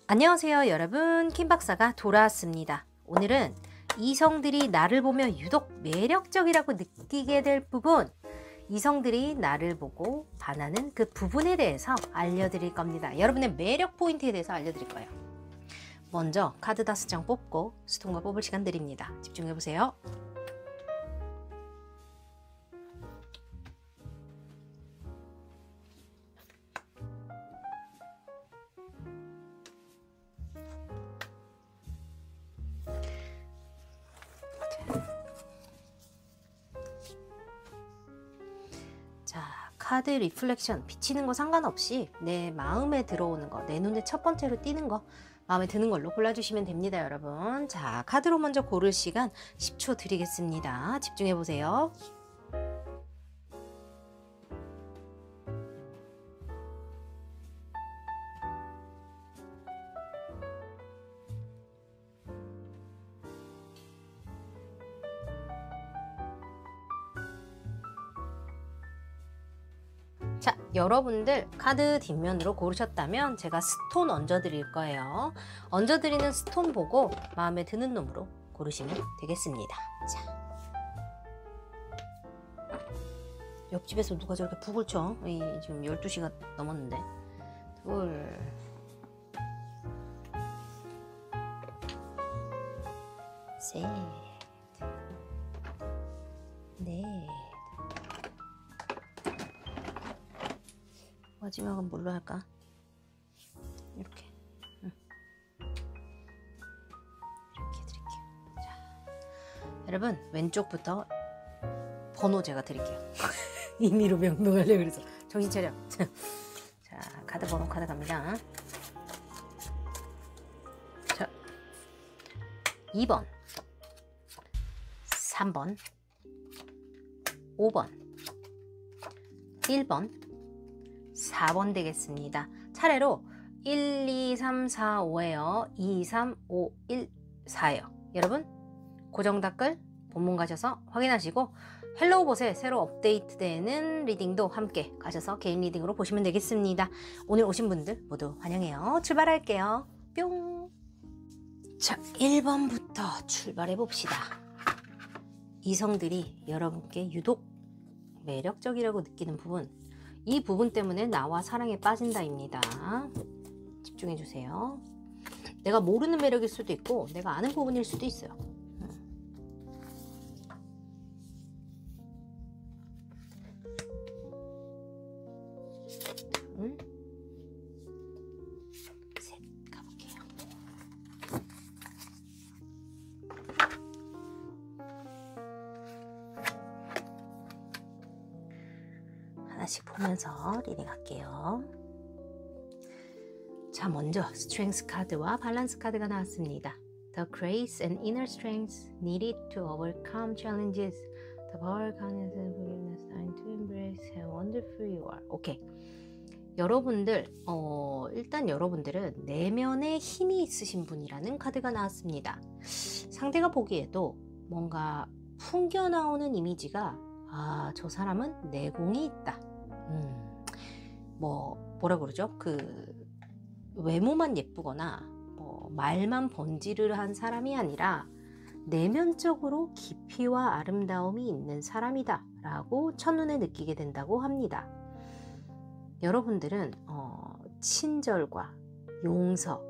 안녕하세요 여러분, 킴박사가 돌아왔습니다. 오늘은 이성들이 나를 보며 유독 매력적이라고 느끼게 될 부분, 이성들이 나를 보고 반하는 그 부분에 대해서 알려드릴 겁니다. 여러분의 매력 포인트에 대해서 알려드릴 거예요. 먼저 카드 5장 뽑고 스톤과 뽑을 시간 드립니다. 집중해보세요. 자, 카드 리플렉션, 비치는 거 상관없이 내 마음에 들어오는 거, 내 눈에 첫 번째로 띄는 거, 마음에 드는 걸로 골라주시면 됩니다, 여러분. 자, 카드로 먼저 고를 시간 10초 드리겠습니다. 집중해보세요. 자, 여러분들 카드 뒷면으로 고르셨다면 제가 스톤 얹어 드릴 거예요. 얹어 드리는 스톤 보고 마음에 드는 놈으로 고르시면 되겠습니다. 자, 옆집에서 누가 저렇게 북을 쳐? 지금 12시가 넘었는데. 둘, 셋, 넷. 마지막은 뭘로 할까? 이렇게. 이렇게 드릴게요. 자, 여러분 왼쪽부터 번호 제가 드릴게요. 임의로 명명하려고 그래서 정신 차려. 자, 카드 번호 카드 갑니다. 자, 2번, 3번, 5번, 1번, 4번 되겠습니다. 차례로 1, 2, 3, 4, 5에요. 2, 3, 5, 1, 4예요. 여러분 고정 댓글 본문 가셔서 확인하시고 헬로우봇에 새로 업데이트되는 리딩도 함께 가셔서 개인 리딩으로 보시면 되겠습니다. 오늘 오신 분들 모두 환영해요. 출발할게요. 뿅. 자, 1번부터 출발해 봅시다. 이성들이 여러분께 유독 매력적이라고 느끼는 부분, 이 부분 때문에 나와 사랑에 빠진다입니다. 집중해주세요. 내가 모르는 매력일 수도 있고 내가 아는 부분일 수도 있어요. 둘, 셋, 가볼게요. 하나씩 보면서 리딩 할게요. 자, 먼저 스트렝스 카드와 밸런스 카드가 나왔습니다. The grace and inner strength needed to overcome challenges. The power, kindness and forgiveness time to embrace how wonderful you are. 오케이. 여러분들, 일단 여러분들은 내면에 힘이 있으신 분이라는 카드가 나왔습니다. 상대가 보기에도 뭔가 풍겨나오는 이미지가, 아, 저 사람은 내공이 있다. 뭐라 그러죠? 외모만 예쁘거나 말만 번지르르 한 사람이 아니라 내면적으로 깊이와 아름다움이 있는 사람이다 라고 첫눈에 느끼게 된다고 합니다. 여러분들은 친절과 용서,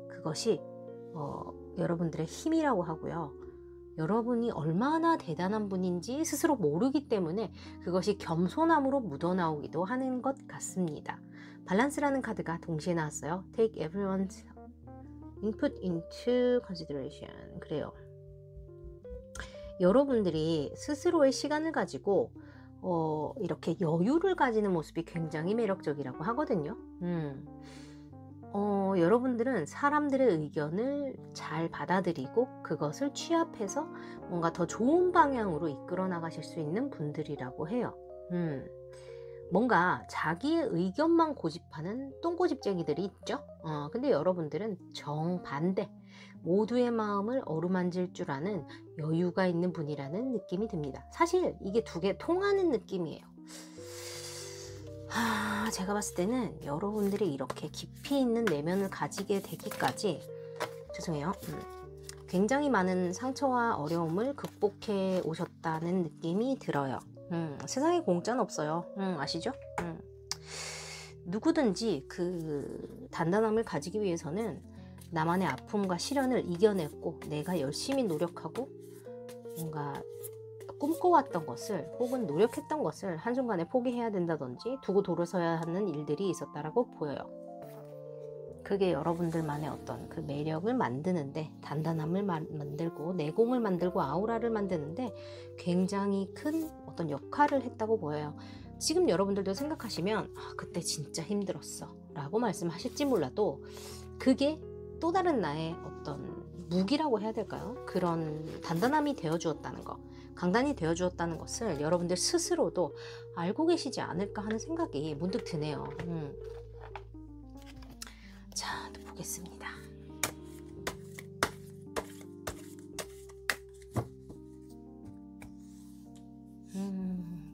그것이 여러분들의 힘이라고 하고요. 여러분이 얼마나 대단한 분인지 스스로 모르기 때문에 그것이 겸손함으로 묻어나오기도 하는 것 같습니다. 밸런스라는 카드가 동시에 나왔어요. Take everyone's input into consideration. 그래요. 여러분들이 스스로의 시간을 가지고 이렇게 여유를 가지는 모습이 굉장히 매력적이라고 하거든요. 여러분들은 사람들의 의견을 잘 받아들이고 그것을 취합해서 뭔가 더 좋은 방향으로 이끌어 나가실 수 있는 분들이라고 해요. 뭔가 자기의 의견만 고집하는 똥고집쟁이들이 있죠. 근데 여러분들은 정반대, 모두의 마음을 어루만질 줄 아는 여유가 있는 분이라는 느낌이 듭니다. 사실 이게 두 개 통하는 느낌이에요. 제가 봤을 때는 여러분들이 이렇게 깊이 있는 내면을 가지게 되기까지 죄송해요. 굉장히 많은 상처와 어려움을 극복해 오셨다는 느낌이 들어요. 세상에 공짜는 없어요. 아시죠? 누구든지 그 단단함을 가지기 위해서는 나만의 아픔과 시련을 이겨냈고 내가 열심히 노력하고 뭔가 꿈꿔왔던 것을 혹은 노력했던 것을 한순간에 포기해야 된다든지 두고 돌아서야 하는 일들이 있었다라고 보여요. 그게 여러분들만의 어떤 그 매력을 만드는데 단단함을 만들고 내공을 만들고 아우라를 만드는데 굉장히 큰 어떤 역할을 했다고 보여요. 지금 여러분들도 생각하시면 그때 진짜 힘들었어 라고 말씀하실지 몰라도 그게 또 다른 나의 어떤 무기라고 해야 될까요? 그런 단단함이 되어주었다는 거, 강단이 되어주었다는 것을 여러분들 스스로도 알고 계시지 않을까 하는 생각이 문득 드네요. 자, 또 보겠습니다.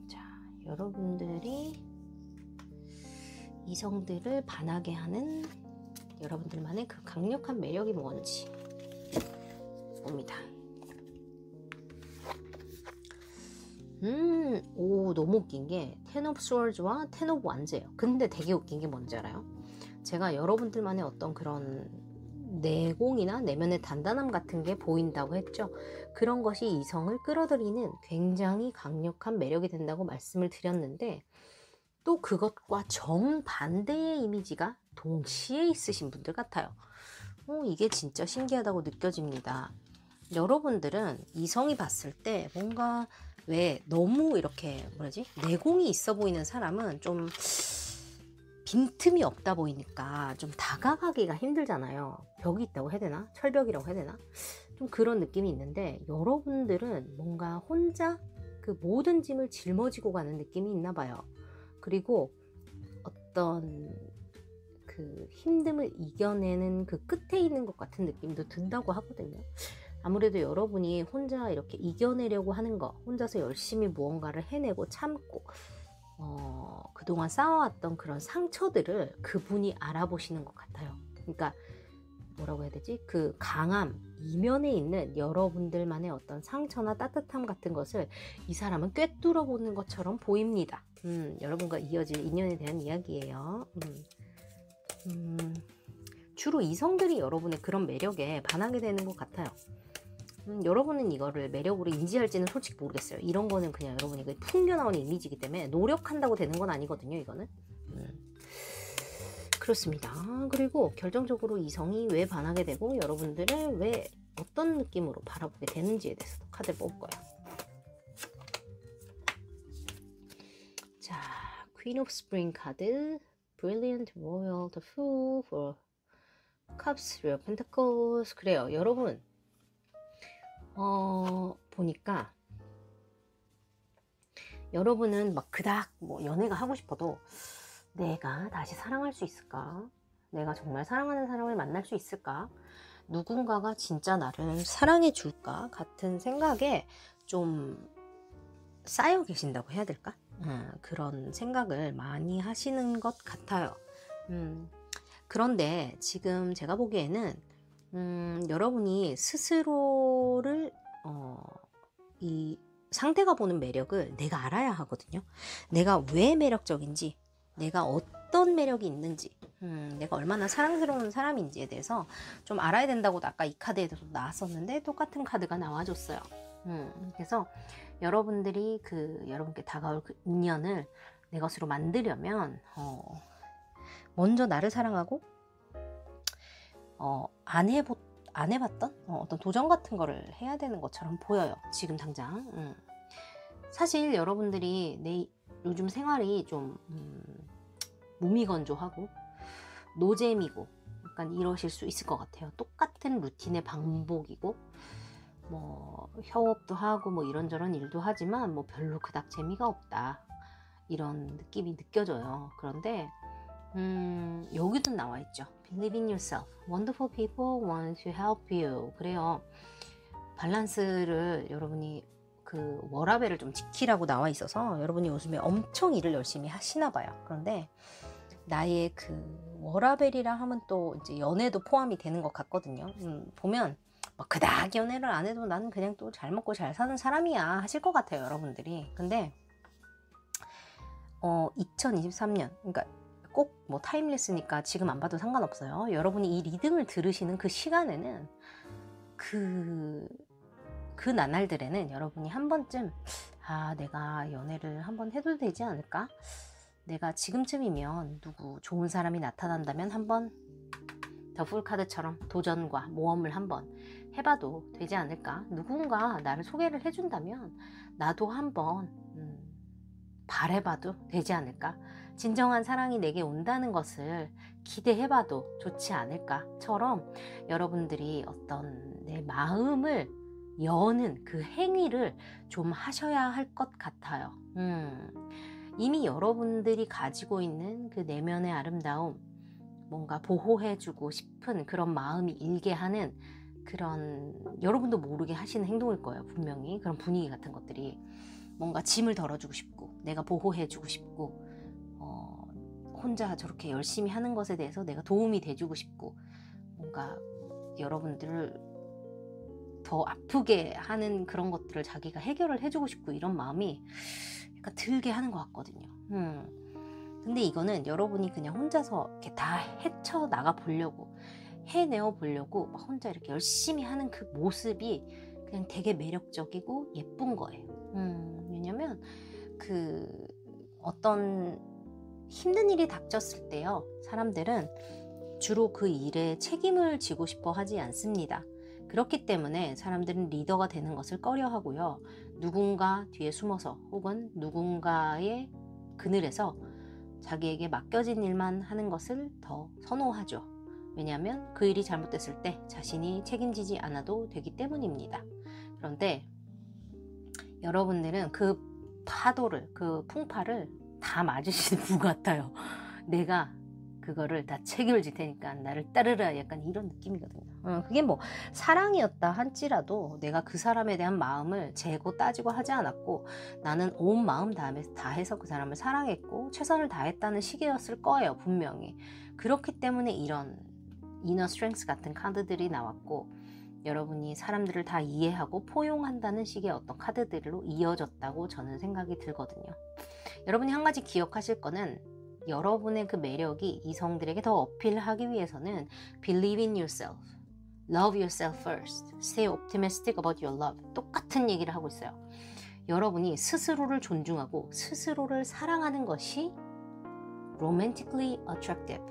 자, 여러분들이 이성들을 반하게 하는 여러분들만의 그 강력한 매력이 뭔지 봅니다. 오, 너무 웃긴 게 Ten of Swords와 Ten of Wands예요. 근데 되게 웃긴 게 뭔지 알아요? 제가 여러분들만의 어떤 그런 내공이나 내면의 단단함 같은 게 보인다고 했죠. 그런 것이 이성을 끌어들이는 굉장히 강력한 매력이 된다고 말씀을 드렸는데 또 그것과 정반대의 이미지가 동시에 있으신 분들 같아요. 이게 진짜 신기하다고 느껴집니다. 여러분들은 이성이 봤을 때 뭔가 왜 너무 이렇게 내공이 있어 보이는 사람은 좀 빈틈이 없다 보이니까 좀 다가가기가 힘들잖아요. 벽이 있다고 해야 되나? 철벽이라고 해야 되나? 좀 그런 느낌이 있는데 여러분들은 뭔가 혼자 그 모든 짐을 짊어지고 가는 느낌이 있나 봐요. 그리고 어떤 그 힘듦을 이겨내는 그 끝에 있는 것 같은 느낌도 든다고 하거든요. 아무래도 여러분이 혼자 이렇게 이겨내려고 하는 거, 혼자서 열심히 무언가를 해내고 참고 그동안 쌓아왔던 그런 상처들을 그분이 알아보시는 것 같아요. 그러니까 뭐라고 해야 되지? 그 강함, 이면에 있는 여러분들만의 어떤 상처나 따뜻함 같은 것을 이 사람은 꿰뚫어 보는 것처럼 보입니다. 여러분과 이어질 인연에 대한 이야기예요. 주로 이성들이 여러분의 그런 매력에 반하게 되는 것 같아요. 여러분은 이거를 매력으로 인지할지는 솔직히 모르겠어요. 이런 거는 그냥 여러분이 풍겨나오는 이미지이기 때문에 노력한다고 되는 건 아니거든요. 이거는 그렇습니다. 그리고 결정적으로 이성이 왜 반하게 되고 여러분들을 왜 어떤 느낌으로 바라보게 되는지에 대해서도 카드를 뽑을 거예요. 자, Queen of Spring 카드, Brilliant Royal, The Fool, for Cups, Real Pentacles. 그래요. 여러분 보니까 여러분은 막 그닥 연애가 하고 싶어도 내가 다시 사랑할 수 있을까? 내가 정말 사랑하는 사람을 만날 수 있을까? 누군가가 진짜 나를 사랑해 줄까? 같은 생각에 좀 쌓여 계신다고 해야 될까? 그런 생각을 많이 하시는 것 같아요. 그런데 지금 제가 보기에는 여러분이 스스로를 이 상대가 보는 매력을 내가 알아야 하거든요. 내가 왜 매력적인지, 내가 어떤 매력이 있는지, 내가 얼마나 사랑스러운 사람인지에 대해서 좀 알아야 된다고 아까 이 카드에도 나왔었는데 똑같은 카드가 나와줬어요. 그래서 여러분들이 여러분께 다가올 그 인연을 내 것으로 만들려면 먼저 나를 사랑하고 안 해봤던 어떤 도전 같은 거를 해야 되는 것처럼 보여요. 지금 당장. 사실 여러분들이 요즘 생활이 좀 무미건조하고 노잼이고 약간 이러실 수 있을 것 같아요. 똑같은 루틴의 반복이고 협업도 하고 이런저런 일도 하지만 별로 그닥 재미가 없다 이런 느낌이 느껴져요. 그런데 여기도 나와 있죠. Believe in yourself. Wonderful people want to help you. 그래요. 밸런스를 여러분이 그 워라밸을 좀 지키라고 나와 있어서 여러분이 요즘에 엄청 일을 열심히 하시나 봐요. 그런데 나의 그 워라밸이라 하면 또 이제 연애도 포함이 되는 것 같거든요. 보면 뭐 그닥 연애를 안 해도 나는 그냥 또 잘 먹고 잘 사는 사람이야 하실 것 같아요, 여러분들이. 근데 2023년, 그러니까 꼭 뭐 타임레스니까 지금 안 봐도 상관없어요. 여러분이 이 리듬을 들으시는 그 시간에는 그 나날들에는 여러분이 한 번쯤 내가 연애를 한번 해도 되지 않을까? 내가 지금쯤이면 누구 좋은 사람이 나타난다면 한번 더 풀카드처럼 도전과 모험을 한번 해봐도 되지 않을까? 누군가 나를 소개를 해준다면 나도 한번 바래봐도 되지 않을까? 진정한 사랑이 내게 온다는 것을 기대해봐도 좋지 않을까처럼 여러분들이 어떤 내 마음을 여는 그 행위를 좀 하셔야 할 것 같아요. 이미 여러분들이 가지고 있는 그 내면의 아름다움, 뭔가 보호해주고 싶은 그런 마음이 일게 하는 그런, 여러분도 모르게 하시는 행동일 거예요. 분명히 그런 분위기 같은 것들이 뭔가 짐을 덜어주고 싶고 내가 보호해주고 싶고 혼자 저렇게 열심히 하는 것에 대해서 내가 도움이 돼주고 싶고 뭔가 여러분들을 더 아프게 하는 그런 것들을 자기가 해결을 해주고 싶고 이런 마음이 약간 들게 하는 것 같거든요. 근데 이거는 여러분이 그냥 혼자서 이렇게 다 헤쳐나가 보려고 해내어 보려고 막 혼자 이렇게 열심히 하는 그 모습이 그냥 되게 매력적이고 예쁜 거예요. 왜냐면 그 어떤 힘든 일이 닥쳤을 때요, 사람들은 주로 그 일에 책임을 지고 싶어 하지 않습니다. 그렇기 때문에 사람들은 리더가 되는 것을 꺼려 하고요, 누군가 뒤에 숨어서 혹은 누군가의 그늘에서 자기에게 맡겨진 일만 하는 것을 더 선호하죠. 왜냐하면 그 일이 잘못됐을 때 자신이 책임지지 않아도 되기 때문입니다. 그런데 여러분들은 그 파도를, 그 풍파를 다 맞으시는 분 같아요. 내가 그거를 다 책임을 질 테니까 나를 따르라, 약간 이런 느낌이거든요. 그게 뭐 사랑이었다 할지라도 내가 그 사람에 대한 마음을 재고 따지고 하지 않았고 나는 온 마음 다해서 그 사람을 사랑했고 최선을 다했다는 시기였을 거예요, 분명히. 그렇기 때문에 이런 이너 스트렝스 같은 카드들이 나왔고 여러분이 사람들을 다 이해하고 포용한다는 식의 어떤 카드들로 이어졌다고 저는 생각이 들거든요. 여러분이 한 가지 기억하실 거는 여러분의 그 매력이 이성들에게 더 어필하기 위해서는 Believe in yourself, Love yourself first, Stay optimistic about your love. 똑같은 얘기를 하고 있어요. 여러분이 스스로를 존중하고 스스로를 사랑하는 것이 romantically attractive.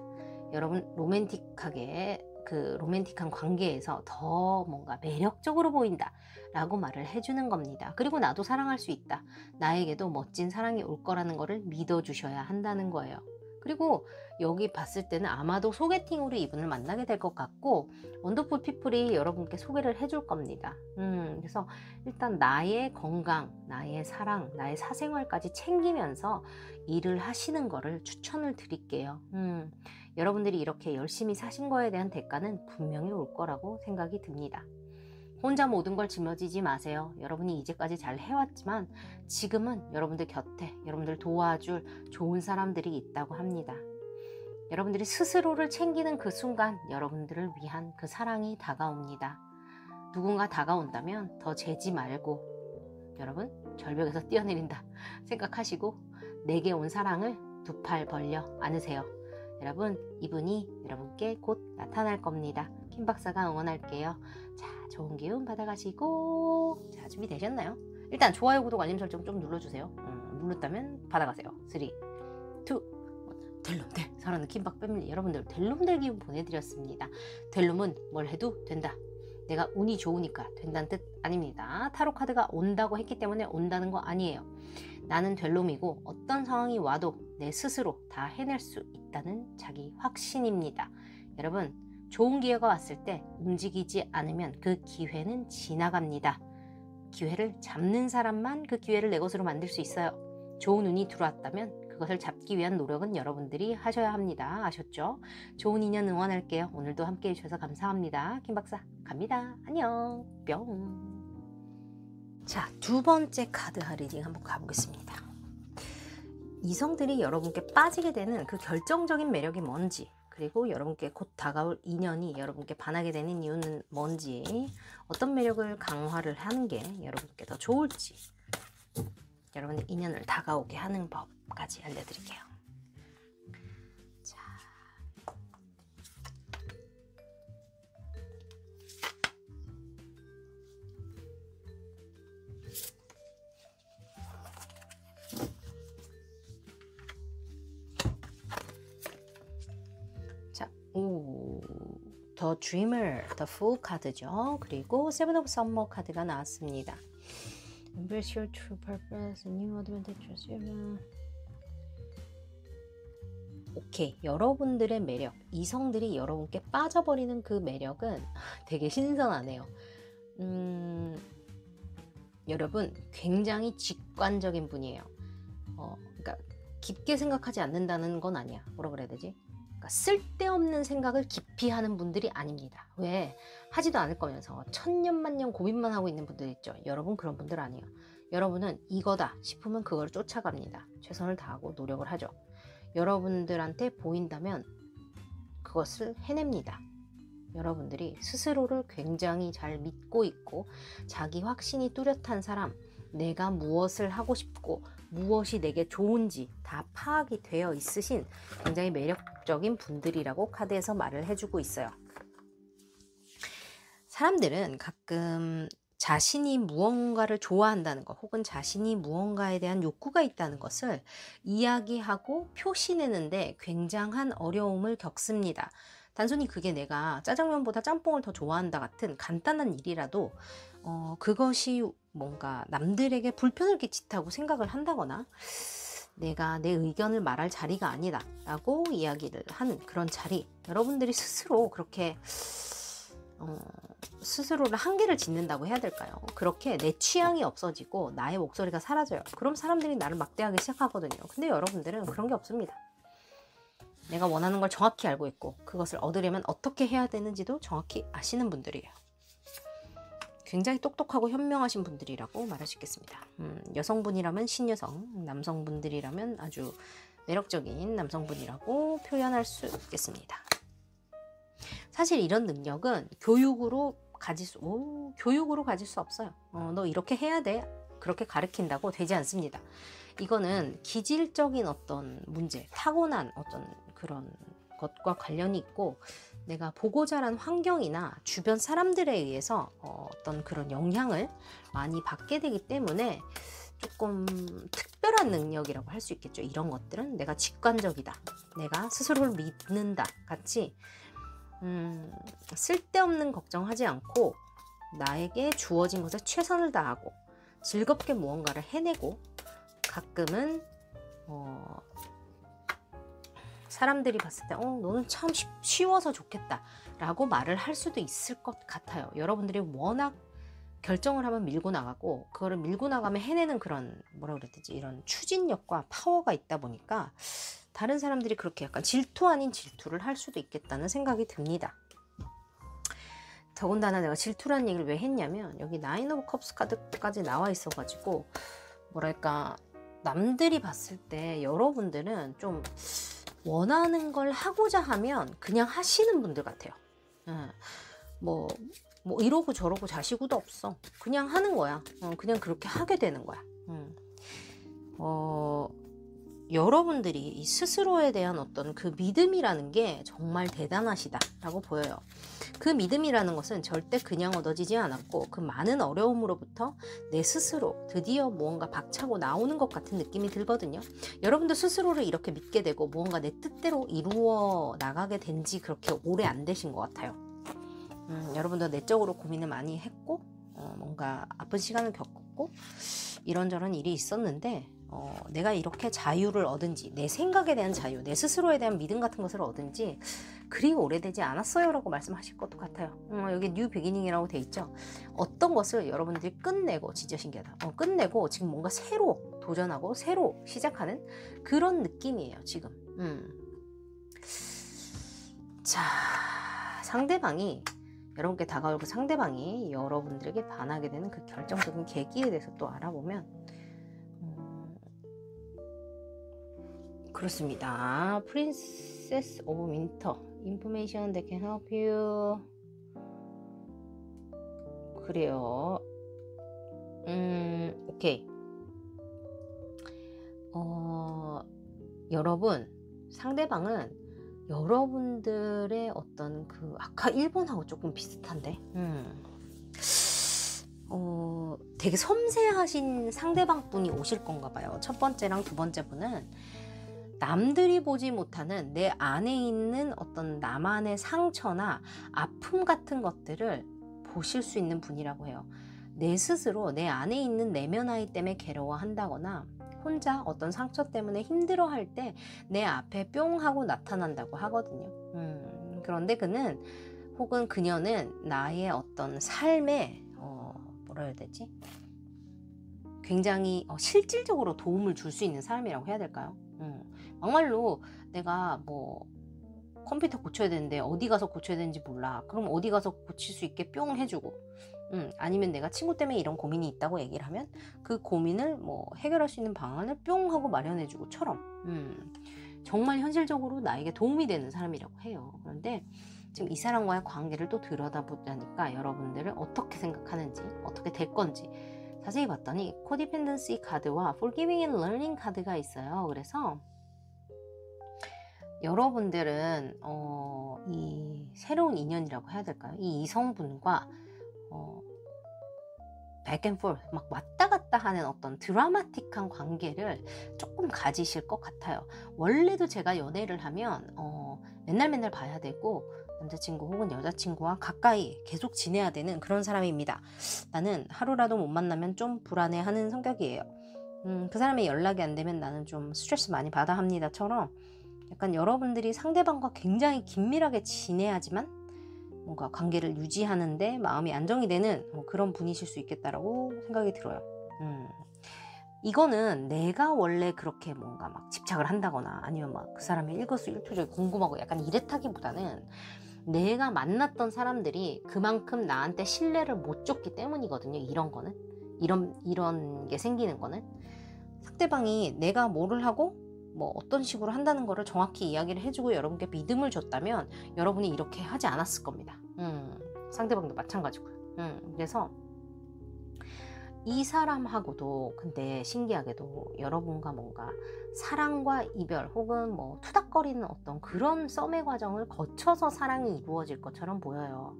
여러분 로맨틱하게 그 로맨틱한 관계에서 더 뭔가 매력적으로 보인다 라고 말을 해주는 겁니다. 그리고 나도 사랑할 수 있다, 나에게도 멋진 사랑이 올 거라는 거를 믿어주셔야 한다는 거예요. 그리고 여기 봤을 때는 아마도 소개팅으로 이분을 만나게 될 것 같고 원더풀 피플이 여러분께 소개를 해줄 겁니다. 그래서 일단 나의 건강, 나의 사랑, 나의 사생활까지 챙기면서 일을 하시는 거를 추천을 드릴게요. 여러분들이 이렇게 열심히 사신 거에 대한 대가는 분명히 올 거라고 생각이 듭니다. 혼자 모든 걸 짊어지지 마세요. 여러분이 이제까지 잘 해왔지만 지금은 여러분들 곁에 여러분들 도와줄 좋은 사람들이 있다고 합니다. 여러분들이 스스로를 챙기는 그 순간 여러분들을 위한 그 사랑이 다가옵니다. 누군가 다가온다면 더 재지 말고 여러분 절벽에서 뛰어내린다 생각하시고 내게 온 사랑을 두 팔 벌려 안으세요. 여러분 이분이 여러분께 곧 나타날 겁니다. 킴 박사가 응원할게요. 자, 좋은 기운 받아가시고, 자, 준비되셨나요? 일단 좋아요, 구독, 알림 설정 좀 눌러주세요. 눌렀다면 받아가세요. 3, 2, 1. 델룸들 사랑하는 킴박 패밀리 여러분들, 델룸들 기운 보내드렸습니다. 델룸은 뭘 해도 된다, 내가 운이 좋으니까 된다는 뜻 아닙니다. 타로 카드가 온다고 했기 때문에 온다는 거 아니에요. 나는 델룸이고 어떤 상황이 와도 내 스스로 다 해낼 수 있다는 자기 확신입니다. 여러분 좋은 기회가 왔을 때 움직이지 않으면 그 기회는 지나갑니다. 기회를 잡는 사람만 그 기회를 내 것으로 만들 수 있어요. 좋은 운이 들어왔다면 그것을 잡기 위한 노력은 여러분들이 하셔야 합니다. 아셨죠? 좋은 인연 응원할게요. 오늘도 함께해 주셔서 감사합니다. 김 박사 갑니다. 안녕. 뿅. 자, 두 번째 카드 리딩 한번 가보겠습니다. 이성들이 여러분께 빠지게 되는 그 결정적인 매력이 뭔지, 그리고 여러분께 곧 다가올 인연이 여러분께 반하게 되는 이유는 뭔지, 어떤 매력을 강화를 하는 게 여러분께 더 좋을지, 여러분의 인연을 다가오게 하는 법까지 알려드릴게요. 자, The Dreamer, The Fool 카드죠. 그리고 Seven of Summer 카드가 나왔습니다. Embrace your true purpose, new advantages. 오케이, 여러분들의 매력, 이성들이 여러분께 빠져버리는 그 매력은 되게 신선하네요. 여러분 굉장히 직관적인 분이에요. 그러니까 깊게 생각하지 않는다는 건 아니야. 뭐라 그래야 되지? 그러니까 쓸데없는 생각을 깊이 하는 분들이 아닙니다. 왜? 하지도 않을 거면서 천년만년 고민만 하고 있는 분들 있죠. 여러분 그런 분들 아니에요. 여러분은 이거다 싶으면 그걸 쫓아갑니다. 최선을 다하고 노력을 하죠. 여러분들한테 보인다면 그것을 해냅니다. 여러분들이 스스로를 굉장히 잘 믿고 있고 자기 확신이 뚜렷한 사람, 내가 무엇을 하고 싶고 무엇이 내게 좋은지 다 파악이 되어 있으신 굉장히 매력적인 분들이라고 카드에서 말을 해주고 있어요. 사람들은 가끔 자신이 무언가를 좋아한다는 것 혹은 자신이 무언가에 대한 욕구가 있다는 것을 이야기하고 표시내는데 굉장한 어려움을 겪습니다. 단순히 그게 내가 짜장면보다 짬뽕을 더 좋아한다 같은 간단한 일이라도 그것이 뭔가 남들에게 불편을 끼친다고 생각을 한다거나 내가 내 의견을 말할 자리가 아니다 라고 이야기를 하는 그런 자리, 여러분들이 스스로 그렇게 스스로를 한계를 짓는다고 해야 될까요? 그렇게 내 취향이 없어지고 나의 목소리가 사라져요. 그럼 사람들이 나를 막대하기 시작하거든요. 근데 여러분들은 그런 게 없습니다. 내가 원하는 걸 정확히 알고 있고 그것을 얻으려면 어떻게 해야 되는지도 정확히 아시는 분들이에요. 굉장히 똑똑하고 현명하신 분들이라고 말할 수 있겠습니다. 여성분이라면 신여성, 남성분들이라면 아주 매력적인 남성분이라고 표현할 수 있겠습니다. 사실 이런 능력은 교육으로 가질 수 없어요. 너 이렇게 해야 돼. 그렇게 가르친다고 되지 않습니다. 이거는 기질적인 어떤 문제, 타고난 어떤 그런 것과 관련이 있고 내가 보고 자란 환경이나 주변 사람들에 의해서 어떤 그런 영향을 많이 받게 되기 때문에 조금 특별한 능력이라고 할 수 있겠죠. 이런 것들은 내가 직관적이다, 내가 스스로를 믿는다 같이 쓸데없는 걱정하지 않고 나에게 주어진 것에 최선을 다하고 즐겁게 무언가를 해내고 가끔은 사람들이 봤을 때 너는 참 쉬워서 좋겠다 라고 말을 할 수도 있을 것 같아요. 여러분들이 워낙 결정을 하면 밀고 나가고 그거를 밀고 나가면 해내는 그런 뭐라 그래야 되지, 이런 추진력과 파워가 있다 보니까 다른 사람들이 그렇게 약간 질투 아닌 질투를 할 수도 있겠다는 생각이 듭니다. 더군다나 내가 질투라는 얘기를 왜 했냐면 여기 나인 오브 컵스 카드까지 나와 있어 가지고 뭐랄까 남들이 봤을 때 여러분들은 좀 원하는 걸 하고자 하면 그냥 하시는 분들 같아요. 뭐 이러고 저러고 자시고도 없어. 그냥 하는 거야. 그냥 그렇게 하게 되는 거야. 여러분들이 이 스스로에 대한 어떤 그 믿음이라는 게 정말 대단하시다라고 보여요. 그 믿음이라는 것은 절대 그냥 얻어지지 않았고 그 많은 어려움으로부터 내 스스로 드디어 무언가 박차고 나오는 것 같은 느낌이 들거든요. 여러분도 스스로를 이렇게 믿게 되고 무언가 내 뜻대로 이루어 나가게 된 지 그렇게 오래 안 되신 것 같아요. 여러분도 내적으로 고민을 많이 했고 뭔가 아픈 시간을 겪었고 이런저런 일이 있었는데 내가 이렇게 자유를 얻은지, 내 생각에 대한 자유, 내 스스로에 대한 믿음 같은 것을 얻은지 그리 오래되지 않았어요 라고 말씀하실 것도 같아요. 여기 뉴 비기닝이라고 돼 있죠. 어떤 것을 여러분들이 끝내고, 진짜 신기하다, 끝내고 지금 뭔가 새로 도전하고 새로 시작하는 그런 느낌이에요 지금. 자, 상대방이 여러분께 다가올 그 상대방이 여러분들에게 반하게 되는 그 결정적인 계기에 대해서 또 알아보면 그렇습니다. Princess of Winter Information that can help you. 그래요. 오케이. 여러분, 상대방은 여러분들의 어떤 그 아까 1번하고 조금 비슷한데 되게 섬세하신 상대방 분이 오실 건가 봐요. 첫 번째랑 두 번째 분은 남들이 보지 못하는 내 안에 있는 어떤 나만의 상처나 아픔 같은 것들을 보실 수 있는 분이라고 해요. 내 스스로 내 안에 있는 내면 아이 때문에 괴로워한다거나 혼자 어떤 상처 때문에 힘들어할 때 내 앞에 뿅 하고 나타난다고 하거든요. 그런데 그는 혹은 그녀는 나의 어떤 삶에 뭐라 해야 되지? 굉장히 실질적으로 도움을 줄 수 있는 사람이라고 해야 될까요? 막말로 내가 뭐 컴퓨터 고쳐야 되는데 어디 가서 고쳐야 되는지 몰라. 그럼 어디 가서 고칠 수 있게 뿅 해주고 아니면 내가 친구 때문에 이런 고민이 있다고 얘기를 하면 그 고민을 뭐 해결할 수 있는 방안을 뿅 하고 마련해주고처럼 정말 현실적으로 나에게 도움이 되는 사람이라고 해요. 그런데 지금 이 사람과의 관계를 또 들여다보자니까 여러분들을 어떻게 생각하는지 어떻게 될 건지 자세히 봤더니 코디펜던시 카드와 Forgiving and Learning 카드가 있어요. 그래서 여러분들은 이 새로운 인연이라고 해야 될까요? 이 이성분과 back and forth 막 왔다 갔다 하는 어떤 드라마틱한 관계를 조금 가지실 것 같아요. 원래도 제가 연애를 하면 맨날 봐야 되고 남자친구 혹은 여자친구와 가까이 계속 지내야 되는 그런 사람입니다. 나는 하루라도 못 만나면 좀 불안해하는 성격이에요. 그 사람이 연락이 안 되면 나는 좀 스트레스 많이 받아 합니다처럼 약간 여러분들이 상대방과 굉장히 긴밀하게 지내야지만 뭔가 관계를 유지하는데 마음이 안정이 되는 그런 분이실 수 있겠다라고 생각이 들어요. 이거는 내가 원래 그렇게 뭔가 막 집착을 한다거나 아니면 막 그 사람의 일거수일투족이 궁금하고 약간 이랬다기보다는 내가 만났던 사람들이 그만큼 나한테 신뢰를 못 줬기 때문이거든요. 이런 거는 이런 게 생기는 거는 상대방이 내가 뭐를 하고 뭐 어떤 식으로 한다는 거를 정확히 이야기를 해주고 여러분께 믿음을 줬다면 여러분이 이렇게 하지 않았을 겁니다. 상대방도 마찬가지고요. 그래서 이 사람하고도 근데 신기하게도 여러분과 뭔가 사랑과 이별 혹은 뭐 투닥거리는 어떤 그런 썸의 과정을 거쳐서 사랑이 이루어질 것처럼 보여요.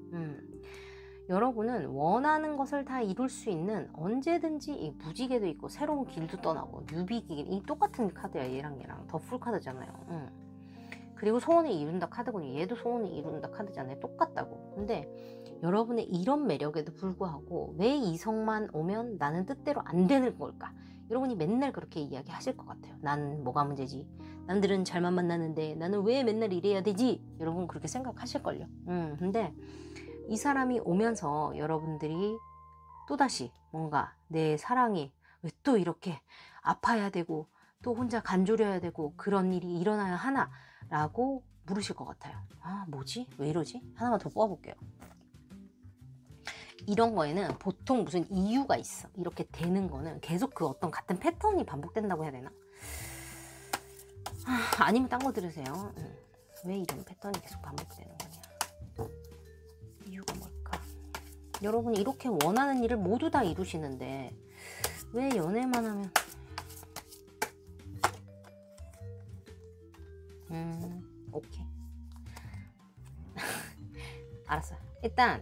여러분은 원하는 것을 다 이룰 수 있는 언제든지 이 무지개도 있고 새로운 길도 떠나고 뉴비길 이 똑같은 카드야. 얘랑 더 풀 카드잖아요. 그리고 소원을 이룬다 카드군요. 얘도 소원을 이룬다 카드잖아요. 똑같다고. 근데 여러분의 이런 매력에도 불구하고 왜 이성만 오면 나는 뜻대로 안 되는 걸까? 여러분이 맨날 그렇게 이야기하실 것 같아요. 난 뭐가 문제지? 남들은 잘만 만나는데 나는 왜 맨날 이래야 되지? 여러분 그렇게 생각하실걸요. 근데 이 사람이 오면서 여러분들이 또다시 뭔가 내 사랑이 왜 또 이렇게 아파야 되고 또 혼자 간조려야 되고 그런 일이 일어나야 하나? 라고 물으실 것 같아요. 아 뭐지? 왜 이러지? 하나만 더 뽑아볼게요. 이런 거에는 보통 무슨 이유가 있어. 이렇게 되는 거는 계속 그 어떤 같은 패턴이 반복된다고 해야 되나? 아니면 딴 거 들으세요. 왜 이런 패턴이 계속 반복되는 거냐? 이유가 뭘까? 여러분이 이렇게 원하는 일을 모두 다 이루시는데 왜 연애만 하면 오케이. 알았어요. 일단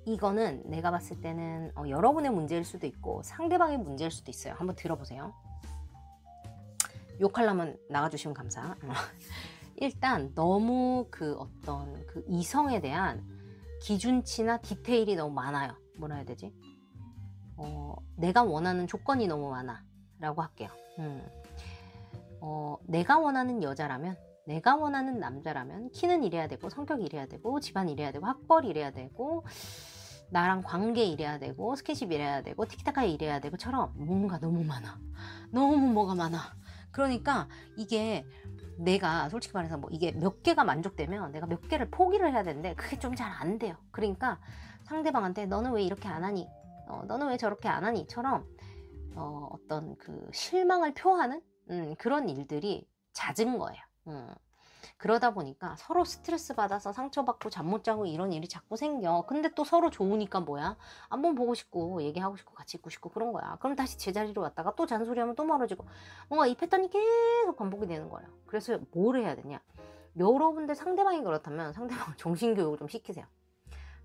이거는 내가 봤을 때는 여러분의 문제일 수도 있고 상대방의 문제일 수도 있어요. 한번 들어보세요. 욕하려면 나가주시면 감사. 일단 너무 그 어떤 그 이성에 대한 기준치나 디테일이 너무 많아요. 뭐라 해야 되지? 내가 원하는 조건이 너무 많아 라고 할게요. 내가 원하는 여자라면 내가 원하는 남자라면 키는 이래야 되고 성격이 이래야 되고 집안 이래야 되고 학벌 이래야 되고 나랑 관계 이래야 되고 스킨십 이래야 되고 티키타카 이래야 되고처럼 뭔가 너무 많아. 너무 뭐가 많아. 그러니까 이게 내가 솔직히 말해서 뭐 이게 몇 개가 만족되면 내가 몇 개를 포기를 해야 되는데 그게 좀 잘 안 돼요. 그러니까 상대방한테 너는 왜 이렇게 안 하니? 너는 왜 저렇게 안 하니? 처럼 어떤 그 실망을 표하는 그런 일들이 잦은 거예요. 그러다 보니까 서로 스트레스 받아서 상처받고 잠 못 자고 이런 일이 자꾸 생겨. 근데 또 서로 좋으니까 뭐야? 한번 보고 싶고 얘기하고 싶고 같이 있고 싶고 그런 거야. 그럼 다시 제자리로 왔다가 또 잔소리하면 또 멀어지고 뭔가 이 패턴이 계속 반복이 되는 거예요. 그래서 뭘 해야 되냐? 여러분들 상대방이 그렇다면 상대방을 정신교육을 좀 시키세요.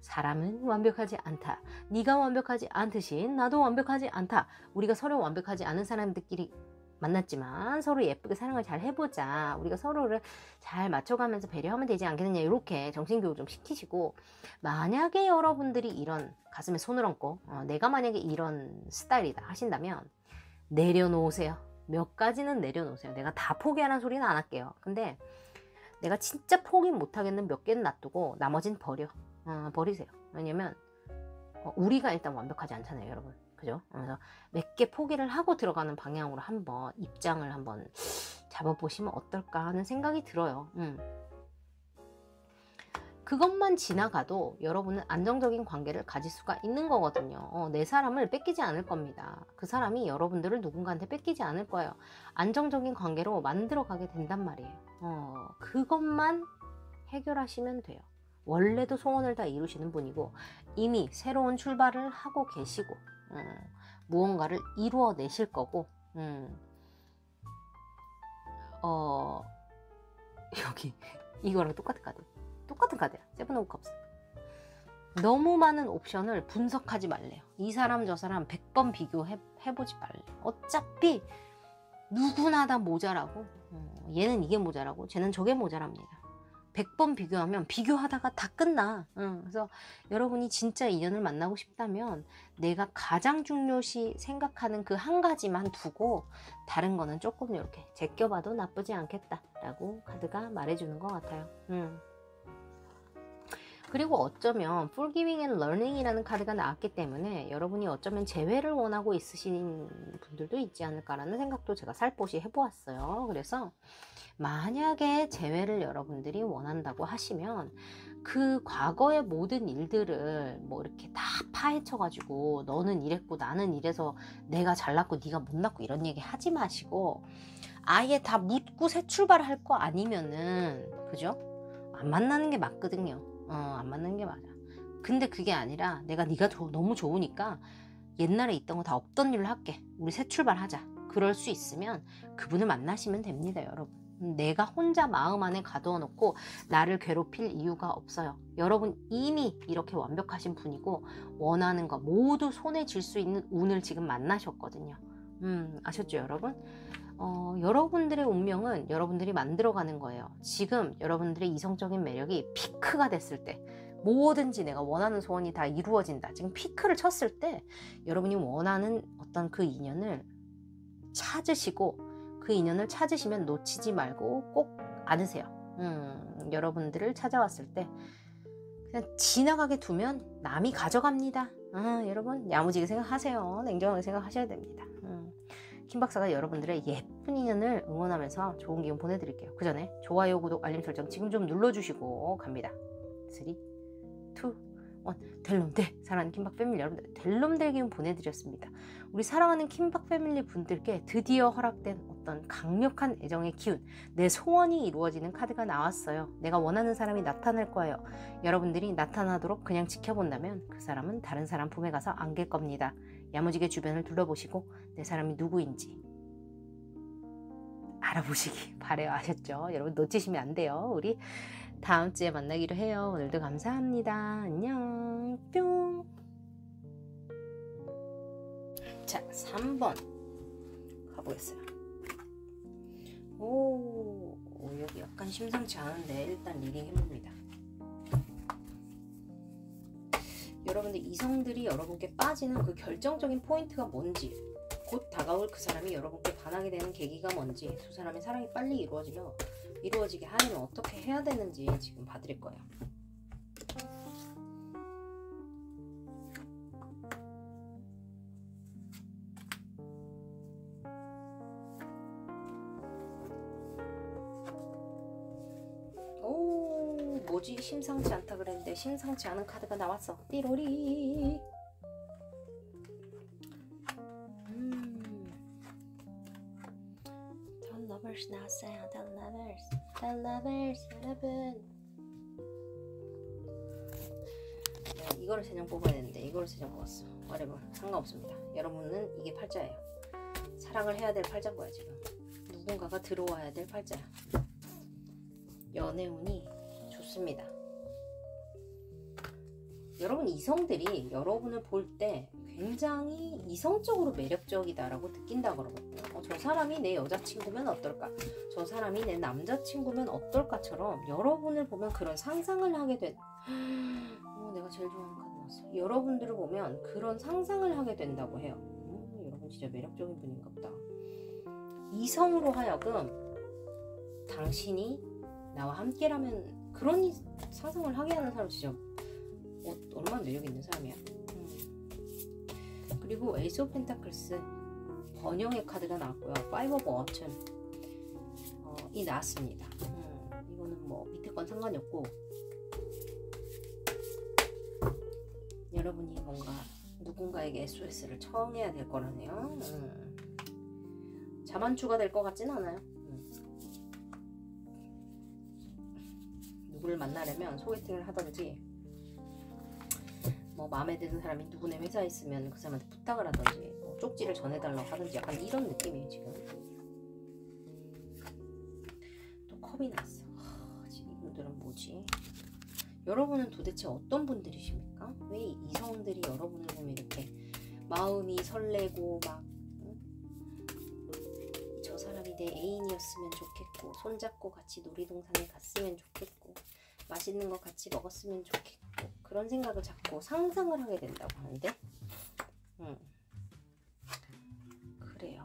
사람은 완벽하지 않다. 네가 완벽하지 않듯이 나도 완벽하지 않다. 우리가 서로 완벽하지 않은 사람들끼리 만났지만 서로 예쁘게 사랑을 잘 해보자. 우리가 서로를 잘 맞춰가면서 배려하면 되지 않겠느냐. 이렇게 정신교육 좀 시키시고, 만약에 여러분들이 이런 가슴에 손을 얹고 내가 만약에 이런 스타일이다 하신다면 내려놓으세요. 몇 가지는 내려놓으세요. 내가 다 포기하라는 소리는 안 할게요. 근데 내가 진짜 포기 못하겠는 몇 개는 놔두고 나머진 버리세요. 왜냐면 우리가 일단 완벽하지 않잖아요, 여러분. 그죠? 그래서 몇 개 포기를 하고 들어가는 방향으로 한번 입장을 한번 잡아보시면 어떨까 하는 생각이 들어요. 그것만 지나가도 여러분은 안정적인 관계를 가질 수가 있는 거거든요. 내 사람을 뺏기지 않을 겁니다. 그 사람이 여러분들을 누군가한테 뺏기지 않을 거예요. 안정적인 관계로 만들어가게 된단 말이에요. 그것만 해결하시면 돼요. 원래도 소원을 다 이루시는 분이고 이미 새로운 출발을 하고 계시고 무언가를 이루어내실 거고 여기 이거랑 똑같은 카드야. 세븐 오브 컵스. 너무 많은 옵션을 분석하지 말래요. 이 사람 저 사람 100번 비교해보지 말래요. 어차피 누구나 다 모자라고 얘는 이게 모자라고 쟤는 저게 모자랍니다. 100번 비교하면 비교하다가 다 끝나. 그래서 여러분이 진짜 인연을 만나고 싶다면 내가 가장 중요시 생각하는 그 한 가지만 두고 다른 거는 조금 이렇게 제껴봐도 나쁘지 않겠다라고 카드가 말해주는 것 같아요. 그리고 어쩌면 Forgiving and Learning이라는 카드가 나왔기 때문에 여러분이 어쩌면 재회를 원하고 있으신 분들도 있지 않을까라는 생각도 제가 살포시 해보았어요. 그래서 만약에 재회를 여러분들이 원한다고 하시면 그 과거의 모든 일들을 뭐 이렇게 다 파헤쳐가지고 너는 이랬고 나는 이래서 내가 잘났고 네가 못났고 이런 얘기 하지 마시고 아예 다 묻고 새 출발할 거 아니면은 그죠? 안 만나는 게 맞거든요. 안 맞는 게 맞아. 근데 그게 아니라 내가 네가 너무 좋으니까 옛날에 있던 거 다 없던 일로 할게. 우리 새 출발하자. 그럴 수 있으면 그분을 만나시면 됩니다, 여러분. 내가 혼자 마음 안에 가두어 놓고 나를 괴롭힐 이유가 없어요. 여러분 이미 이렇게 완벽하신 분이고 원하는 거 모두 손에 쥘 수 있는 운을 지금 만나셨거든요. 아셨죠, 여러분? 여러분들의 운명은 여러분들이 만들어가는 거예요. 지금 여러분들의 이성적인 매력이 피크가 됐을 때 뭐든지 내가 원하는 소원이 다 이루어진다. 지금 피크를 쳤을 때 여러분이 원하는 어떤 그 인연을 찾으시고 그 인연을 찾으시면 놓치지 말고 꼭 안으세요. 여러분들을 찾아왔을 때 그냥 지나가게 두면 남이 가져갑니다. 여러분 야무지게 생각하세요. 냉정하게 생각하셔야 됩니다. 킴 박사가 여러분들의 예쁜 인연을 응원하면서 좋은 기운 보내드릴게요. 그 전에 좋아요, 구독, 알림 설정 지금 좀 눌러주시고 갑니다. 3, 2, 1 델놈들 사랑하는 킴박 패밀리 여러분들 델놈들 기운 보내드렸습니다. 우리 사랑하는 킴박 패밀리 분들께 드디어 허락된 어떤 강력한 애정의 기운 내 소원이 이루어지는 카드가 나왔어요. 내가 원하는 사람이 나타날 거예요. 여러분들이 나타나도록 그냥 지켜본다면 그 사람은 다른 사람 품에 가서 안길 겁니다. 야무지게 주변을 둘러보시고 내 사람이 누구인지 알아보시기 바래요. 아셨죠? 여러분 놓치시면 안 돼요. 우리 다음 주에 만나기로 해요. 오늘도 감사합니다. 안녕. 뿅. 자, 3번 가보겠어요. 오, 여기 약간 심상치 않은데 일단 리딩 해봅니다. 여러분들 이성들이 여러분께 빠지는 그 결정적인 포인트가 뭔지 곧 다가올 그 사람이 여러분께 반하게 되는 계기가 뭔지 두 사람의 사랑이 빨리 이루어지게 하려면 어떻게 해야 되는지 지금 봐드릴 거예요. 뭐지? 심상치 않다 그랬는데 심상치 않은 카드가 나왔어. 띠로리. The lovers 나왔어요. The lovers. The lovers 여러분. 내가 이거를 3장 뽑아야 되는데 이거를 3장 뽑았어. whatever. 상관없습니다. 여러분은 이게 팔자예요. 사랑을 해야 될 팔자인 거야 지금. 누군가가 들어와야 될 팔자야. 연애운이 좋습니다. 여러분 이성들이 여러분을 볼 때 굉장히 이성적으로 매력적이다라고 느낀다 그러거든요. 저 사람이 내 여자친구면 어떨까? 저 사람이 내 남자친구면 어떨까처럼 여러분을 보면 그런 상상을 하게 된 내가 제일 좋아하는 카드 나왔어. 여러분들을 보면 그런 상상을 하게 된다고 해요. 여러분 진짜 매력적인 분인가 보다. 이성으로 하여금 당신이 나와 함께라면 그런 상상을 하게 하는 사람 진짜 얼마나 매력 있는 사람이야. 그리고 에이스 오브 펜타클스 번영의 카드가 나왔고요. 파이브 오브 어텀 이 나왔습니다. 이거는 뭐 밑에 건 상관이 없고 여러분이 뭔가 누군가에게 SOS를 청해야 될 거라네요. 자만추가 될 것 같진 않아요. 누구를 만나려면 소개팅을 하든지 뭐 마음에 드는 사람이 누구네 회사에 있으면 그 사람한테 부탁을 하든지 뭐 쪽지를 전해달라고 하든지 약간 이런 느낌이에요 지금. 또 컵이 났어. 지금 이분들은 뭐지? 여러분은 도대체 어떤 분들이십니까? 왜 이성들이 여러분을 보면 이렇게 마음이 설레고 막 저 사람이 내 애인이었으면 좋겠고 손잡고 같이 놀이동산에 갔으면 좋겠고 맛있는 거 같이 먹었으면 좋겠고 그런 생각을 자꾸 상상을 하게 된다고 하는데 그래요.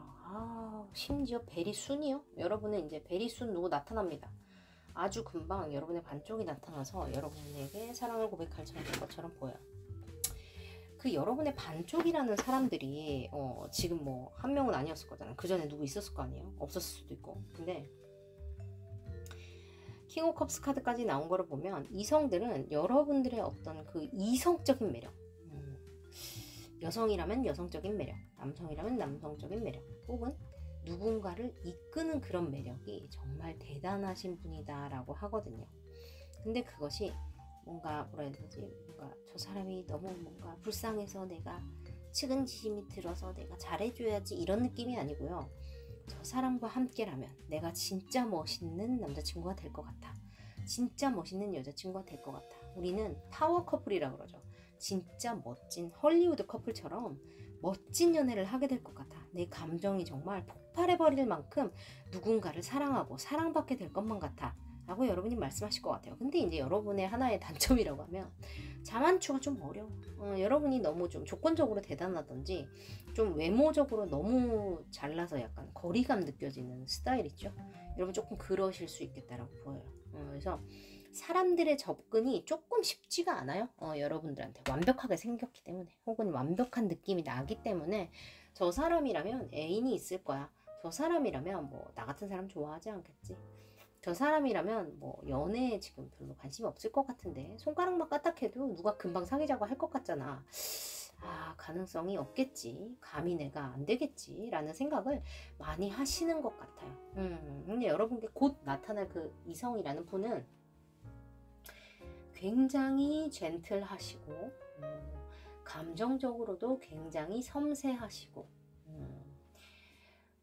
심지어 베리순이요? 여러분은 이제 베리순 누구 나타납니다. 아주 금방 여러분의 반쪽이 나타나서 여러분에게 사랑을 고백할 것처럼 보여요. 그 여러분의 반쪽이라는 사람들이 지금 뭐 한 명은 아니었을 거잖아요. 그 전에 누구 있었을 거 아니에요? 없었을 수도 있고. 근데 킹 오브 컵스 카드까지 나온 거를 보면 이성들은 여러분들의 어떤 그 이성적인 매력, 여성이라면 여성적인 매력, 남성이라면 남성적인 매력, 혹은 누군가를 이끄는 그런 매력이 정말 대단하신 분이다 라고 하거든요. 근데 그것이 뭔가 뭐라 해야 되지? 뭔가 저 사람이 너무 뭔가 불쌍해서 내가 측은지심이 들어서 내가 잘해줘야지 이런 느낌이 아니고요. 저 사람과 함께라면 내가 진짜 멋있는 남자친구가 될 것 같아. 진짜 멋있는 여자친구가 될 것 같아. 우리는 파워 커플이라고 그러죠. 진짜 멋진 헐리우드 커플처럼 멋진 연애를 하게 될 것 같아. 내 감정이 정말 폭발해버릴 만큼 누군가를 사랑하고 사랑받게 될 것만 같아 라고 여러분이 말씀하실 것 같아요. 근데 이제 여러분의 하나의 단점이라고 하면 자만추가 좀 어려워. 여러분이 너무 좀 조건적으로 대단하든지 좀 외모적으로 너무 잘나서 약간 거리감 느껴지는 스타일 있죠. 여러분 조금 그러실 수 있겠다라고 보여요. 그래서 사람들의 접근이 조금 쉽지가 않아요. 여러분들한테 완벽하게 생겼기 때문에 혹은 완벽한 느낌이 나기 때문에 저 사람이라면 애인이 있을 거야. 저 사람이라면 뭐 나 같은 사람 좋아하지 않겠지. 저 사람이라면 뭐 연애에 지금 별로 관심이 없을 것 같은데 손가락만 까딱해도 누가 금방 사귀자고 할 것 같잖아. 가능성이 없겠지. 감히 내가 안 되겠지 라는 생각을 많이 하시는 것 같아요. 근데 여러분께 곧 나타날 그 이성이라는 분은 굉장히 젠틀하시고 감정적으로도 굉장히 섬세하시고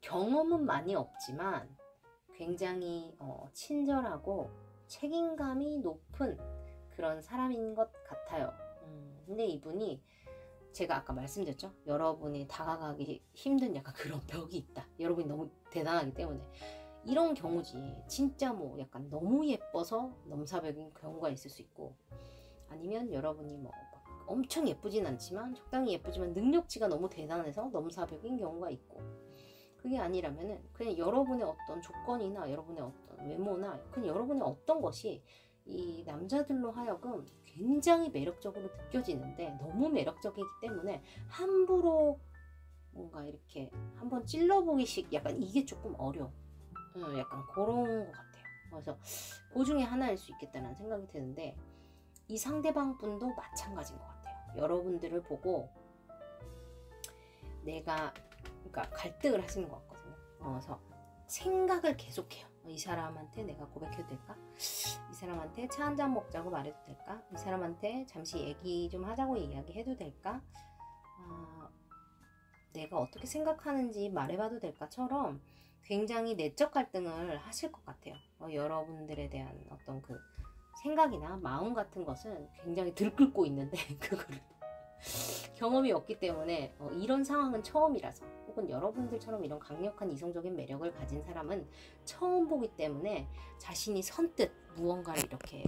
경험은 많이 없지만 굉장히 친절하고 책임감이 높은 그런 사람인 것 같아요. 근데 이분이 제가 아까 말씀드렸죠. 여러분이 다가가기 힘든 약간 그런 벽이 있다. 여러분이 너무 대단하기 때문에 이런 경우지. 진짜 뭐 약간 너무 예뻐서 넘사벽인 경우가 있을 수 있고 아니면 여러분이 뭐 엄청 예쁘진 않지만 적당히 예쁘지만 능력치가 너무 대단해서 넘사벽인 경우가 있고 그게 아니라면은 그냥 여러분의 어떤 조건이나 여러분의 어떤 외모나 그냥 여러분의 어떤 것이 이 남자들로 하여금 굉장히 매력적으로 느껴지는데 너무 매력적이기 때문에 함부로 뭔가 이렇게 한번 찔러보기식 약간 이게 조금 어려워. 약간 그런 것 같아요. 그래서 그 중에 하나일 수 있겠다는 생각이 드는데 이 상대방 분도 마찬가지인 것 같아요. 여러분들을 보고 내가 그러니까 갈등을 하시는 것 같거든요. 그래서 생각을 계속해요. 이 사람한테 내가 고백해도 될까? 이 사람한테 차 한잔 먹자고 말해도 될까? 이 사람한테 잠시 얘기 좀 하자고 이야기해도 될까? 내가 어떻게 생각하는지 말해봐도 될까?처럼 굉장히 내적 갈등을 하실 것 같아요. 여러분들에 대한 어떤 그 생각이나 마음 같은 것은 굉장히 들끓고 있는데 그거를 경험이 없기 때문에 이런 상황은 처음이라서, 혹은 여러분들처럼 이런 강력한 이성적인 매력을 가진 사람은 처음 보기 때문에 자신이 선뜻 무언가를 이렇게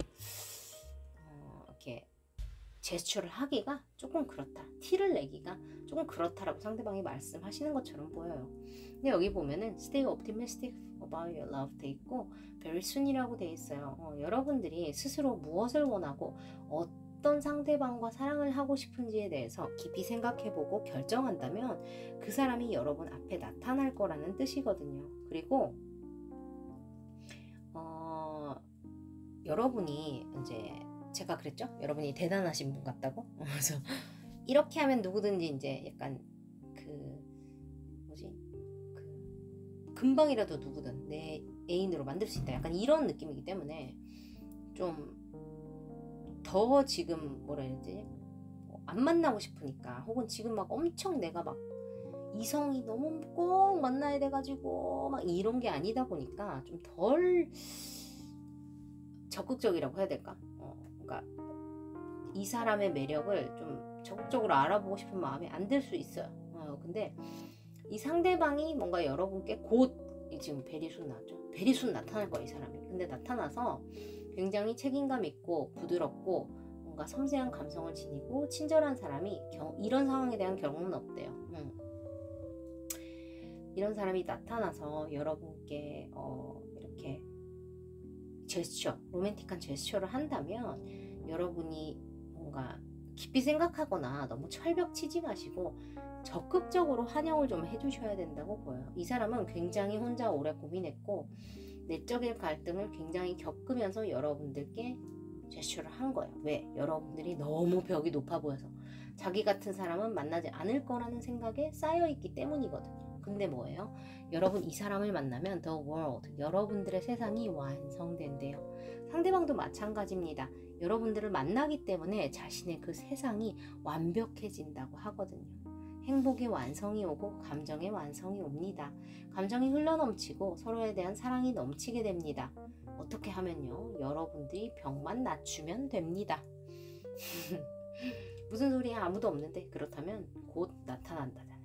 제스처를 하기가 조금 그렇다, 티를 내기가 조금 그렇다라고 상대방이 말씀하시는 것처럼 보여요. 근데 여기 보면은 Stay optimistic about your love 돼 있고 Very soon이라고 돼 있어요. 여러분들이 스스로 무엇을 원하고 어떤 상대방과 사랑을 하고 싶은지에 대해서 깊이 생각해보고 결정한다면 그 사람이 여러분 앞에 나타날 거라는 뜻이거든요. 그리고 여러분이 이제 제가 그랬죠? 여러분이 대단하신 분 같다고? 그래서 이렇게 하면 누구든지 이제 약간 금방이라도 누구든 내 애인으로 만들 수 있다, 약간 이런 느낌이기 때문에 좀 더 지금 뭐라 해야 되지? 안 만나고 싶으니까, 혹은 지금 막 엄청 내가 막 이성이 너무 꼭 만나야 돼가지고 막 이런 게 아니다 보니까 좀 덜 적극적이라고 해야 될까? 그러니까 이 사람의 매력을 좀 적극적으로 알아보고 싶은 마음이 안 들 수 있어요. 근데 이 상대방이 뭔가 여러분께 곧, 지금 베리순 나왔죠? 베리순 나타날 거야, 이 사람이. 근데 나타나서 굉장히 책임감 있고 부드럽고 뭔가 섬세한 감성을 지니고 친절한 사람이 이런 상황에 대한 경험은 없대요. 이런 사람이 나타나서 여러분께 이렇게 제스처, 로맨틱한 제스처를 한다면 여러분이 뭔가 깊이 생각하거나 너무 철벽 치지 마시고 적극적으로 환영을 좀 해주셔야 된다고 보여요. 이 사람은 굉장히 혼자 오래 고민했고 내적인 갈등을 굉장히 겪으면서 여러분들께 제스처를 한 거예요. 왜? 여러분들이 너무 벽이 높아 보여서 자기 같은 사람은 만나지 않을 거라는 생각에 쌓여있기 때문이거든요. 근데 뭐예요? 여러분 이 사람을 만나면 The world, 여러분들의 세상이 완성된대요. 상대방도 마찬가지입니다. 여러분들을 만나기 때문에 자신의 그 세상이 완벽해진다고 하거든요. 행복의 완성이 오고 감정의 완성이 옵니다. 감정이 흘러넘치고 서로에 대한 사랑이 넘치게 됩니다. 어떻게 하면요? 여러분들이 벽만 낮추면 됩니다. 무슨 소리야? 아무도 없는데. 그렇다면 곧 나타난다잖아요.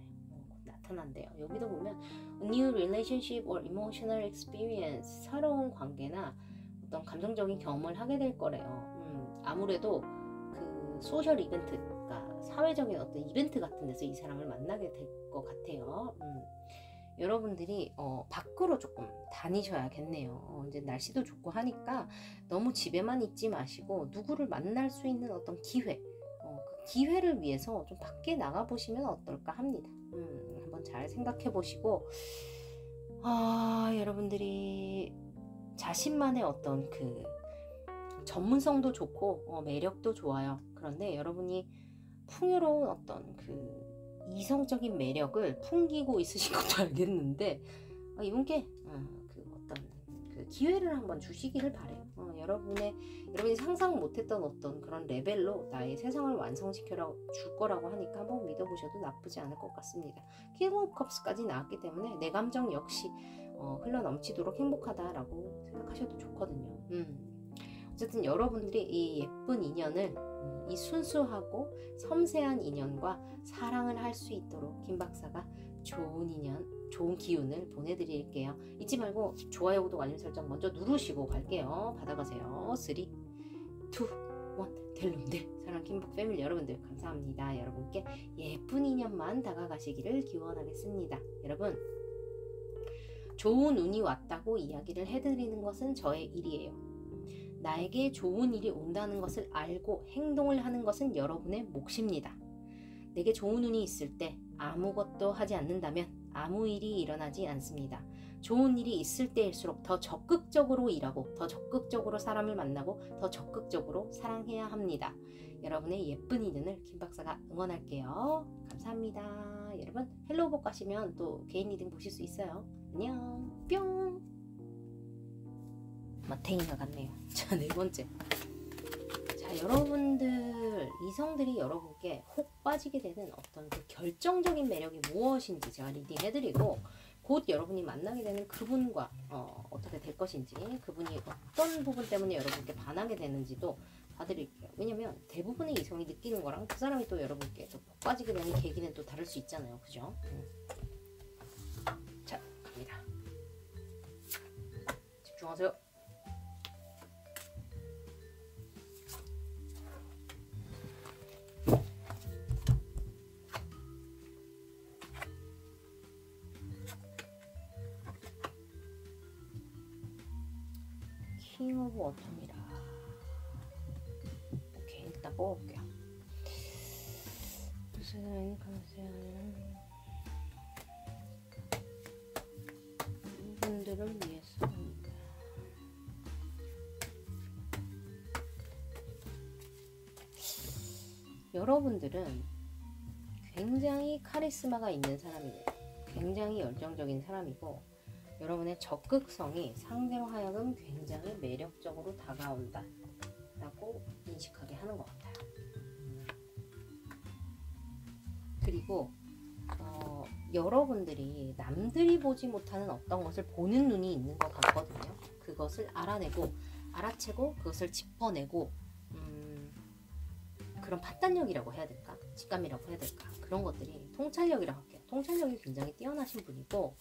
곧 나타난대요. 여기도 보면 A new relationship or emotional experience, 새로운 관계나 어떤 감정적인 경험을 하게 될 거래요. 아무래도 그 소셜 이벤트, 그러니까 사회적인 어떤 이벤트 같은 데서 이 사람을 만나게 될 것 같아요. 여러분들이 밖으로 조금 다니셔야겠네요. 이제 날씨도 좋고 하니까 너무 집에만 있지 마시고 누구를 만날 수 있는 어떤 기회, 그 기회를 위해서 좀 밖에 나가보시면 어떨까 합니다. 한번 잘 생각해 보시고 여러분들이 자신만의 어떤 그 전문성도 좋고 매력도 좋아요. 그런데 여러분이 풍요로운 어떤 그 이성적인 매력을 풍기고 있으신 것도 알겠는데 이분께 그 어떤 그 기회를 한번 주시기를 바래요. 여러분이 상상 못했던 어떤 그런 레벨로 나의 세상을 완성시켜 줄 거라고 하니까 한번 믿어보셔도 나쁘지 않을 것 같습니다. 킹 오브 컵스까지 나왔기 때문에 내 감정 역시 흘러넘치도록 행복하다라고 생각하셔도 좋거든요. 어쨌든 여러분들이 이 예쁜 인연을 이 순수하고 섬세한 인연과 사랑을 할 수 있도록 김 박사가 좋은 인연, 좋은 기운을 보내드릴게요. 잊지 말고 좋아요, 구독, 알림 설정 먼저 누르시고 갈게요. 받아가세요. 3, 2, 1 델룸들 사랑 김박 패밀리 여러분들 감사합니다. 여러분께 예쁜 인연만 다가가시기를 기원하겠습니다. 여러분, 좋은 운이 왔다고 이야기를 해드리는 것은 저의 일이에요. 나에게 좋은 일이 온다는 것을 알고 행동을 하는 것은 여러분의 몫입니다. 내게 좋은 운이 있을 때 아무것도 하지 않는다면 아무 일이 일어나지 않습니다. 좋은 일이 있을 때일수록 더 적극적으로 일하고 더 적극적으로 사람을 만나고 더 적극적으로 사랑해야 합니다. 여러분의 예쁜 리딩을 김 박사가 응원할게요. 감사합니다. 여러분 헬로우복 가시면 또 개인 리딩 보실 수 있어요. 안녕 뿅. 마탱이가 같네요. 자, 네 번째. 자, 여러분들 이성들이 여러분께 혹 빠지게 되는 어떤 그 결정적인 매력이 무엇인지 제가 리딩 해드리고 곧 여러분이 만나게 되는 그분과 어떻게 될 것인지 그분이 어떤 부분 때문에 여러분께 반하게 되는지도 봐드릴게요. 왜냐면 대부분의 이성이 느끼는 거랑 그 사람이 또 여러분께 또 혹 빠지게 되는 계기는 또 다를 수 있잖아요. 그죠? 자, 갑니다. 집중하세요. 킹 오브 어텀이라. 오케이, 일단 뽑아볼게요. 무슨 감사는 이분들을 위해서입니다. 여러분들은 굉장히 카리스마가 있는 사람입니다. 굉장히 열정적인 사람이고 여러분의 적극성이 상대로 하여금 굉장히 매력적으로 다가온다 라고 인식하게 하는 것 같아요. 그리고 여러분들이 남들이 보지 못하는 어떤 것을 보는 눈이 있는 것 같거든요. 그것을 알아내고 알아채고 그것을 짚어내고 그런 판단력이라고 해야 될까? 직감이라고 해야 될까? 그런 것들이 통찰력이라고 할게요. 통찰력이 굉장히 뛰어나신 분이고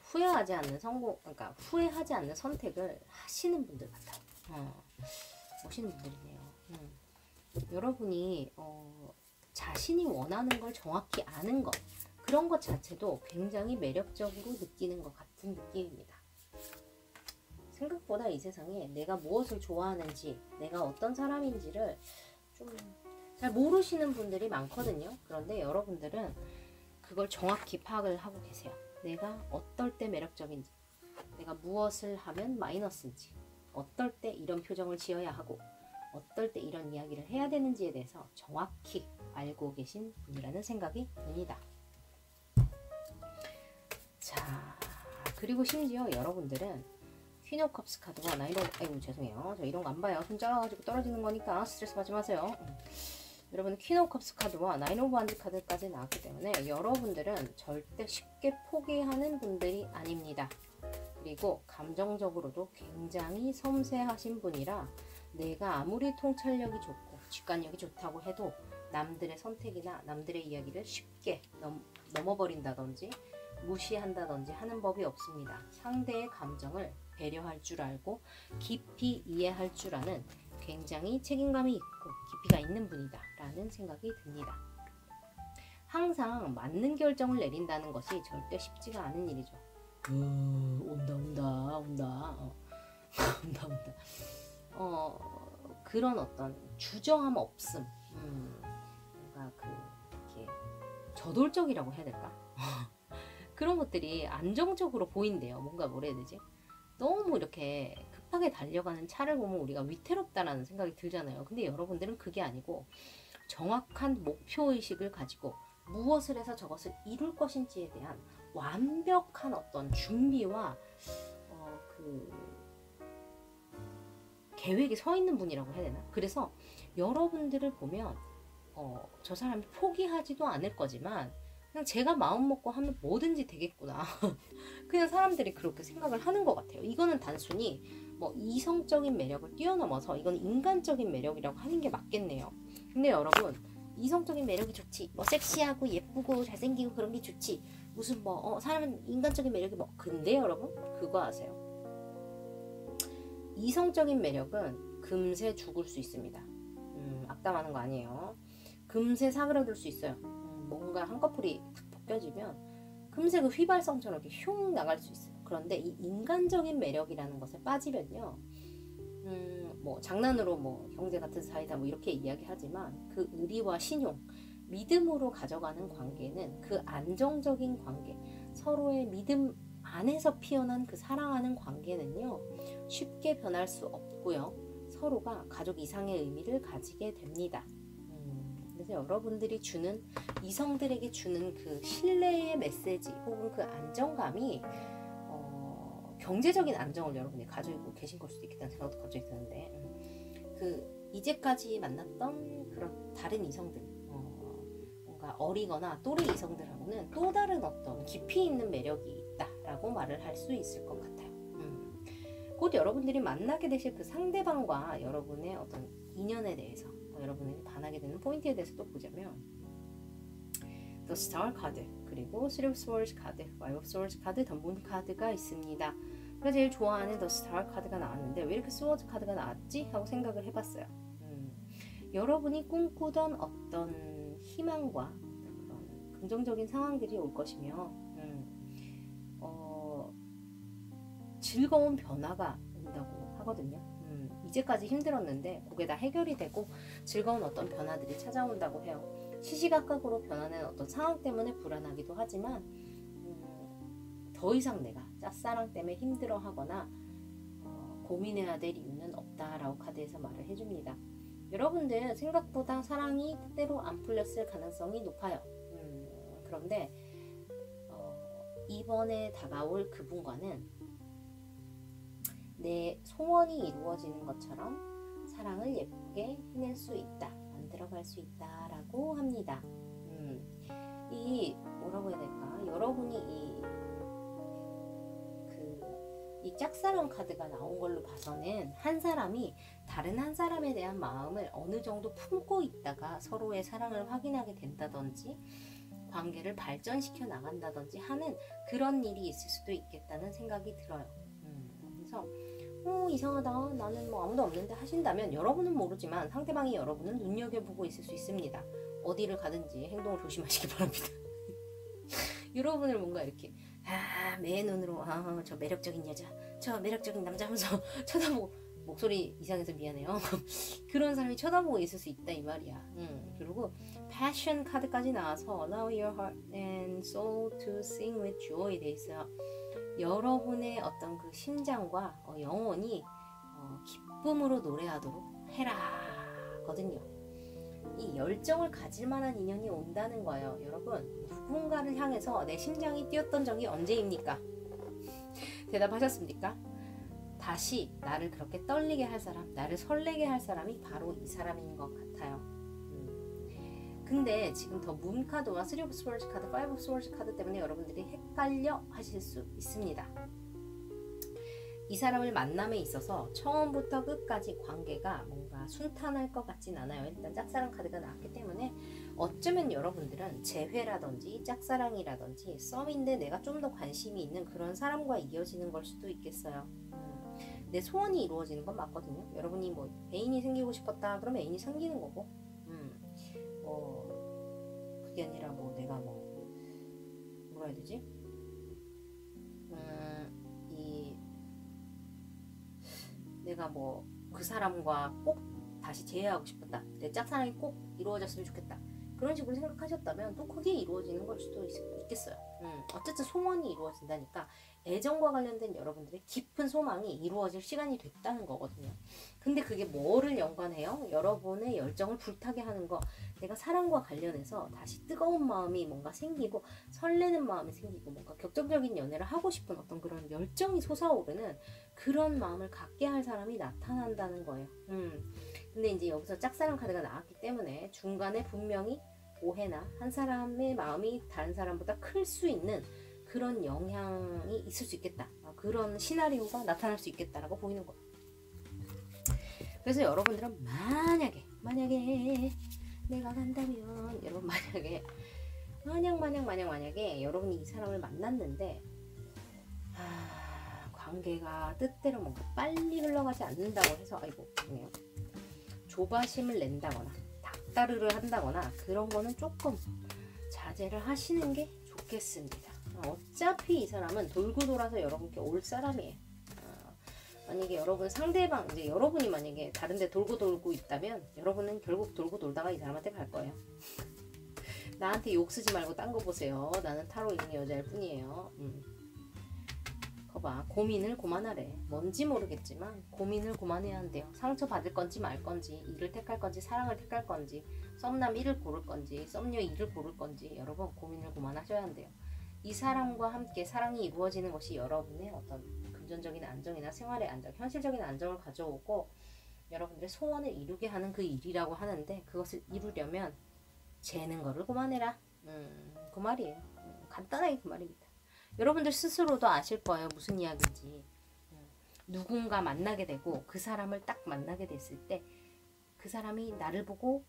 후회하지 않는 그러니까 후회하지 않는 선택을 하시는 분들 같아요. 멋있는 분들이네요. 여러분이 자신이 원하는 걸 정확히 아는 것, 그런 것 자체도 굉장히 매력적으로 느끼는 것 같은 느낌입니다. 생각보다 이 세상에 내가 무엇을 좋아하는지, 내가 어떤 사람인지를 좀 잘 모르시는 분들이 많거든요. 그런데 여러분들은 그걸 정확히 파악을 하고 계세요. 내가 어떨 때 매력적인지, 내가 무엇을 하면 마이너스인지, 어떨 때 이런 표정을 지어야 하고 어떨 때 이런 이야기를 해야 되는지에 대해서 정확히 알고 계신 분이라는 생각이 듭니다. 자, 그리고 심지어 여러분들은 퀸 오브 컵스 카드와 아이고 죄송해요. 저 이런 거 안 봐요. 손 작아가지고 떨어지는 거니까 스트레스 받지 마세요. 여러분은 퀸 오브 컵스 카드와 나인 오브 완즈 카드까지 나왔기 때문에 여러분들은 절대 쉽게 포기하는 분들이 아닙니다. 그리고 감정적으로도 굉장히 섬세하신 분이라 내가 아무리 통찰력이 좋고 직관력이 좋다고 해도 남들의 선택이나 남들의 이야기를 쉽게 넘어버린다든지 무시한다든지 하는 법이 없습니다. 상대의 감정을 배려할 줄 알고 깊이 이해할 줄 아는 굉장히 책임감이 있고 깊이가 있는 분이다 라는 생각이 듭니다. 항상 맞는 결정을 내린다는 것이 절대 쉽지가 않은 일이죠. 온다. 그런 어떤 주저함 없음, 뭔가 이렇게 저돌적이라고 해야 될까? 그런 것들이 안정적으로 보인대요. 뭔가 뭐라 해야 되지? 너무 이렇게 급하게 달려가는 차를 보면 우리가 위태롭다라는 생각이 들잖아요. 근데 여러분들은 그게 아니고 정확한 목표의식을 가지고 무엇을 해서 저것을 이룰 것인지에 대한 완벽한 어떤 준비와 계획이 서 있는 분이라고 해야 되나? 그래서 여러분들을 보면 저 사람이 포기하지도 않을 거지만 그냥 제가 마음 먹고 하면 뭐든지 되겠구나. 그냥 사람들이 그렇게 생각을 하는 것 같아요. 이거는 단순히 뭐 이성적인 매력을 뛰어넘어서 이건 인간적인 매력이라고 하는 게 맞겠네요. 근데 여러분 이성적인 매력이 좋지, 뭐 섹시하고 예쁘고 잘생기고 그런 게 좋지, 무슨 사람은 인간적인 매력이 근데 여러분 그거 아세요? 이성적인 매력은 금세 죽을 수 있습니다. 악담하는 거 아니에요. 금세 사그라들 수 있어요. 뭔가 한꺼풀이 탁 벗겨지면 금세 그 휘발성처럼 이렇게 흉 나갈 수 있어요. 그런데 이 인간적인 매력이라는 것에 빠지면요, 뭐 장난으로 뭐 형제 같은 사이다 뭐 이렇게 이야기하지만 그 의리와 신용, 믿음으로 가져가는 관계는 그 안정적인 관계, 서로의 믿음 안에서 피어난 그 사랑하는 관계는요, 쉽게 변할 수 없고요. 서로가 가족 이상의 의미를 가지게 됩니다. 그래서 여러분들이 주는, 이성들에게 주는 그 신뢰의 메시지 혹은 그 안정감이 경제적인 안정을 여러분이 가지고 계신 걸 수도 있겠다는 생각도 갑자기 드는데, 그 이제까지 만났던 그런 다른 이성들, 뭔가 어리거나 또래 이성들하고는 또 다른 어떤 깊이 있는 매력이 있다라고 말을 할 수 있을 것 같아요. 곧 여러분들이 만나게 되실 그 상대방과 여러분의 어떤 인연에 대해서, 여러분이 반하게 되는 포인트에 대해서 또 보자면, The Star 카드, 그리고 Three of Swords 카드, Five of Swords 카드, The Moon 카드가 있습니다. 제가 제일 좋아하는 The Star 카드가 나왔는데 왜 이렇게 Swords 카드가 나왔지? 하고 생각을 해봤어요. 여러분이 꿈꾸던 어떤 희망과 그런 긍정적인 상황들이 올 것이며, 즐거운 변화가 온다고 하거든요. 이제까지 힘들었는데 그게 다 해결이 되고 즐거운 어떤 변화들이 찾아온다고 해요. 시시각각으로 변하는 어떤 상황 때문에 불안하기도 하지만 더 이상 내가 짝사랑 때문에 힘들어하거나 고민해야 될 이유는 없다라고 카드에서 말을 해줍니다. 여러분들 생각보다 사랑이 뜻대로 안 풀렸을 가능성이 높아요. 그런데 이번에 다가올 그분과는 내 소원이 이루어지는 것처럼 사랑을 예쁘게 해낼 수 있다, 만들어갈 수 있다라고 합니다. 이 뭐라고 해야 될까? 여러분이 이 짝사랑 카드가 나온 걸로 봐서는 한 사람이 다른 한 사람에 대한 마음을 어느 정도 품고 있다가 서로의 사랑을 확인하게 된다든지 관계를 발전시켜 나간다든지 하는 그런 일이 있을 수도 있겠다는 생각이 들어요. 그래서 이상하다, 나는 뭐 아무도 없는데 하신다면 여러분은 모르지만 상대방이 여러분은 눈여겨보고 있을 수 있습니다. 어디를 가든지 행동을 조심하시기 바랍니다. 여러분을 뭔가 이렇게 매 눈으로 저 매력적인 여자, 저 매력적인 남자 하면서 쳐다보고, 목소리 이상해서 미안해요. 그런 사람이 쳐다보고 있을 수 있다 이 말이야. 그리고 passion 카드까지 나와서 allow your heart and soul to sing with joy 돼 있어요. 여러분의 어떤 그 심장과 영혼이 기쁨으로 노래하도록 해라 거든요. 이 열정을 가질 만한 인연이 온다는 거예요. 여러분, 누군가를 향해서 내 심장이 뛰었던 적이 언제입니까? 대답하셨습니까? 다시 나를 그렇게 떨리게 할 사람, 나를 설레게 할 사람이 바로 이 사람인 것 같아요. 근데 지금 더 문 카드와 Three of Swords 카드, Five of Swords 카드 때문에 여러분들이 헷갈려 하실 수 있습니다. 이 사람을 만남에 있어서 처음부터 끝까지 관계가 뭔가 순탄할 것 같진 않아요. 일단 짝사랑 카드가 나왔기 때문에 어쩌면 여러분들은 재회라든지 짝사랑이라든지 썸인데 내가 좀 더 관심이 있는 그런 사람과 이어지는 걸 수도 있겠어요. 내 소원이 이루어지는 건 맞거든요. 여러분이 뭐 애인이 생기고 싶었다 그러면 애인이 생기는 거고, 그게 아니라 뭐 내가 뭐라 해야 되지? 내가 뭐 그 사람과 꼭 다시 재회하고 싶었다, 내 짝사랑이 꼭 이루어졌으면 좋겠다, 그런 식으로 생각하셨다면 또 그게 이루어지는 걸 수도 있겠어요. 어쨌든 소원이 이루어진다니까 애정과 관련된 여러분들의 깊은 소망이 이루어질 시간이 됐다는 거거든요. 근데 그게 뭐를 연관해요? 여러분의 열정을 불타게 하는 거, 내가 사랑과 관련해서 다시 뜨거운 마음이 뭔가 생기고 설레는 마음이 생기고 뭔가 격정적인 연애를 하고 싶은 어떤 그런 열정이 솟아오르는 그런 마음을 갖게 할 사람이 나타난다는 거예요. 근데 이제 여기서 짝사랑 카드가 나왔기 때문에 중간에 분명히 오해나 한 사람의 마음이 다른 사람보다 클 수 있는 그런 영향이 있을 수 있겠다, 그런 시나리오가 나타날 수 있겠다라고 보이는 거예요. 그래서 여러분들은 만약에 내가 간다면, 여러분 만약에 여러분이 이 사람을 만났는데 관계가 뜻대로 뭔가 빨리 흘러가지 않는다고 해서 죄송해요, 조바심을 낸다거나 닥다르를 한다거나 그런 거는 조금 자제를 하시는 게 좋겠습니다. 어차피 이 사람은 돌고 돌아서 여러분께 올 사람이에요. 만약에 여러분 상대방, 이제 여러분이 만약에 다른데 돌고 있다면 여러분은 결국 돌고 돌다가 이 사람한테 갈 거예요. 나한테 욕 쓰지 말고 딴 거 보세요. 나는 타로 있는 여자일 뿐이에요. 거봐, 고민을 그만하래. 뭔지 모르겠지만 고민을 그만해야 한대요. 상처 받을 건지 말 건지, 일을 택할 건지 사랑을 택할 건지, 썸남 1을 고를 건지 썸녀 2를 고를 건지 여러분 고민을 그만하셔야 한대요. 이 사람과 함께 사랑이 이루어지는 것이 여러분의 어떤 금전적인 안정이나 생활의 안정, 현실적인 안정을 가져오고 여러분들의 소원을 이루게 하는 그 일이라고 하는데, 그것을 이루려면 재는 거를 그만해라. 그 말이에요. 간단하게 그 말입니다. 여러분들 스스로도 아실 거예요. 무슨 이야기인지. 누군가 만나게 되고 그 사람을 딱 만나게 됐을 때 그 사람이 나를 보고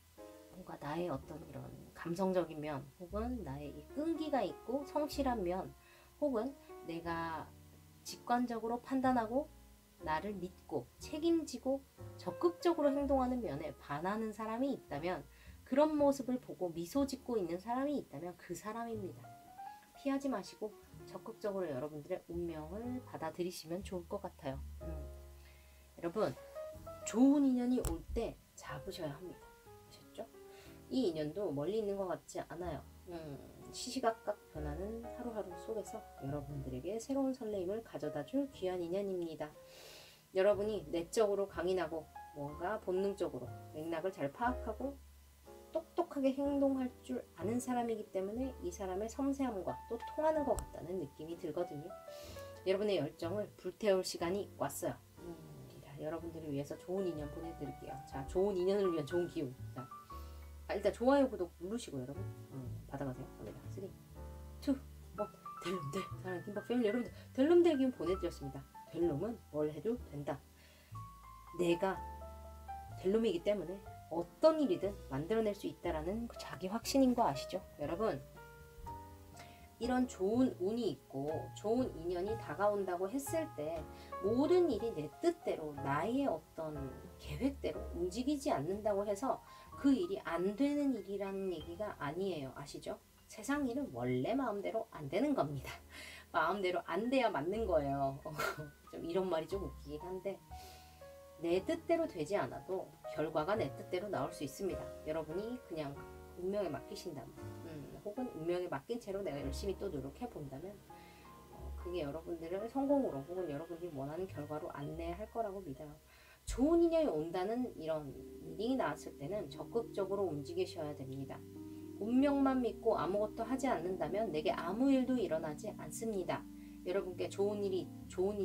뭔가 나의 어떤 이런 감성적인 면, 혹은 나의 이 끈기가 있고 성실한 면, 혹은 내가 직관적으로 판단하고 나를 믿고 책임지고 적극적으로 행동하는 면에 반하는 사람이 있다면, 그런 모습을 보고 미소 짓고 있는 사람이 있다면 그 사람입니다. 피하지 마시고 적극적으로 여러분들의 운명을 받아들이시면 좋을 것 같아요. 여러분, 좋은 인연이 올 때 잡으셔야 합니다. 아셨죠? 이 인연도 멀리 있는 것 같지 않아요. 시시각각 변하는 하루하루 속에서 여러분들에게 새로운 설레임을 가져다줄 귀한 인연입니다. 여러분이 내적으로 강인하고 뭔가 본능적으로 맥락을 잘 파악하고 똑똑하게 행동할 줄 아는 사람이기 때문에 이 사람의 섬세함과 또 통하는 것 같다는 느낌이 들거든요. 여러분의 열정을 불태울 시간이 왔어요. 여러분들을 위해서 좋은 인연 보내드릴게요. 자, 좋은 인연을 위한 좋은 기운. 자, 일단 좋아요, 구독 누르시고 여러분 받아가세요. 갑니다. 3, 2, 1. 델룸들 사랑하는 김밥 패밀리 여러분들, 델룸들 기운 보내드렸습니다. 델룸은 뭘 해도 된다. 내가 델룸이기 때문에 어떤 일이든 만들어낼 수 있다라는 그 자기 확신인 거 아시죠? 여러분, 이런 좋은 운이 있고 좋은 인연이 다가온다고 했을 때 모든 일이 내 뜻대로 나의 어떤 계획대로 움직이지 않는다고 해서 그 일이 안 되는 일이라는 얘기가 아니에요. 아시죠? 세상 일은 원래 마음대로 안 되는 겁니다. 마음대로 안 돼야 맞는 거예요. 좀 이런 말이 좀 웃기긴 한데, 내 뜻대로 되지 않아도 결과가 내 뜻대로 나올 수 있습니다. 여러분이 그냥 운명에 맡기신다면, 혹은 운명에 맡긴 채로 내가 열심히 또 노력해 본다면 그게 여러분들을 성공으로 혹은 여러분이 원하는 결과로 안내할 거라고 믿어요. 좋은 인연이 온다는 이런 일이 나왔을 때는 적극적으로 움직이셔야 됩니다. 운명만 믿고 아무것도 하지 않는다면 내게 아무 일도 일어나지 않습니다. 여러분께 좋은 일이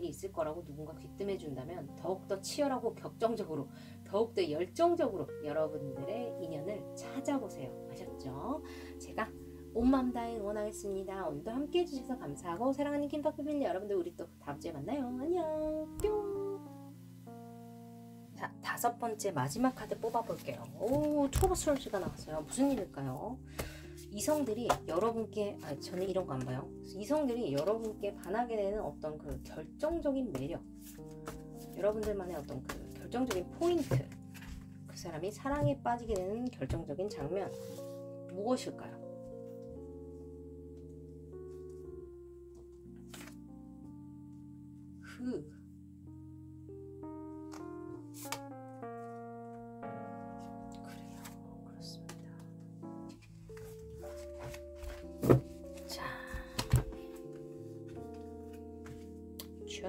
있을 거라고 누군가 귀뜸해 준다면 더욱더 치열하고 격정적으로, 더욱더 열정적으로 여러분들의 인연을 찾아보세요. 아셨죠? 제가 온 마음 다해 응원하겠습니다. 오늘도 함께 해주셔서 감사하고, 사랑하는 김밥 패밀리 여러분들, 우리 또 다음 주에 만나요. 안녕. 뿅. 자, 5번째 마지막 카드 뽑아볼게요. 오, 투어 솔즈가 나왔어요. 무슨 일일까요? 이성들이 여러분께, 저는 이런 거 안 봐요. 이성들이 여러분께 반하게 되는 어떤 그 결정적인 매력, 여러분들만의 어떤 그 결정적인 포인트, 그 사람이 사랑에 빠지게 되는 결정적인 장면, 무엇일까요?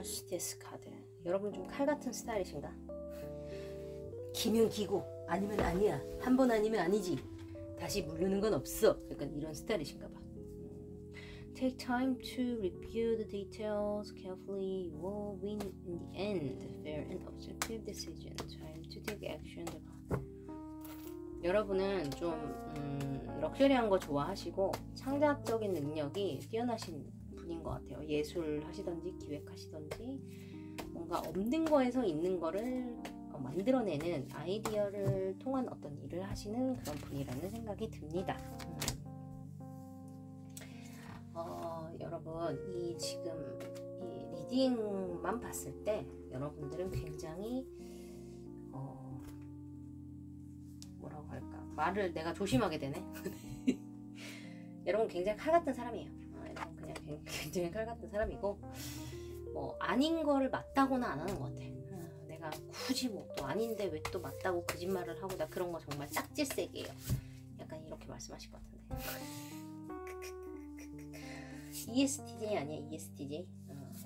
저스티스 카드. 여러분 좀 칼같은 스타일이신가? 기면 기고 아니면 아니야, 한 번 아니면 아니지, 다시 물르는 건 없어, 약간 이런 스타일이신가 봐. Take time to review the details carefully. You will win in the end. Fair and objective decision. Time to take action. 여러분은 좀 럭셔리한 거 좋아하시고 창작적인 능력이 뛰어나신 분인 것 같아요. 예술 하시던지 기획하시던지 뭔가 없는 거에서 있는 거를 만들어내는 아이디어를 통한 어떤 일을 하시는 그런 분이라는 생각이 듭니다. 여러분, 지금 이 리딩만 봤을 때 여러분들은 굉장히 뭐라고 할까, 말을 내가 조심하게 되네. 여러분 굉장히 칼 같은 사람이에요. 여러분 그냥 굉장히 칼 같은 사람이고, 뭐 아닌 거를 맞다고는 안 하는 것 같아. 내가 굳이 뭐 또 아닌데 왜 또 맞다고 거짓말을 하고, 나 그런 거 정말 짝질색이에요. 약간 이렇게 말씀하실 것 같은데, ESTJ 아니야? ESTJ?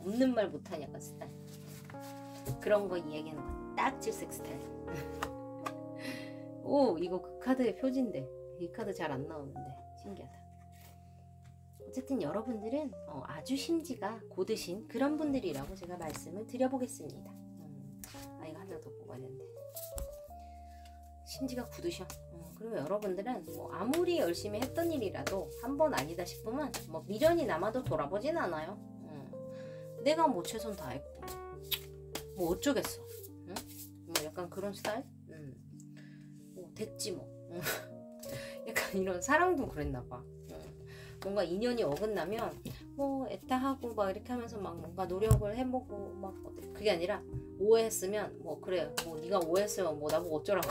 없는 말 못하는 약간 스타일. 그런 거 이야기하는 거 딱 질색 스타일. 오, 이거 그 카드의 표지인데 이 카드 잘 안 나오는데 신기하다. 어쨌든 여러분들은 아주 심지가 고드신 그런 분들이라고 제가 말씀을 드려보겠습니다. 이거 하나 더 뽑아야 되는데. 심지가 굳으셔. 그리고 여러분들은 뭐 아무리 열심히 했던 일이라도 한 번 아니다 싶으면 뭐 미련이 남아도 돌아보진 않아요. 내가 뭐 최선 다했고 뭐 어쩌겠어. 응? 뭐 약간 그런 스타일? 뭐 됐지 뭐. 약간 이런 사랑도 그랬나봐. 뭔가 인연이 어긋나면 뭐 애타하고 막 이렇게 하면서 막 뭔가 노력을 해보고 막 그게 아니라 오해했으면 뭐 그래 뭐 네가 오해했으면 뭐 나보고 어쩌라고.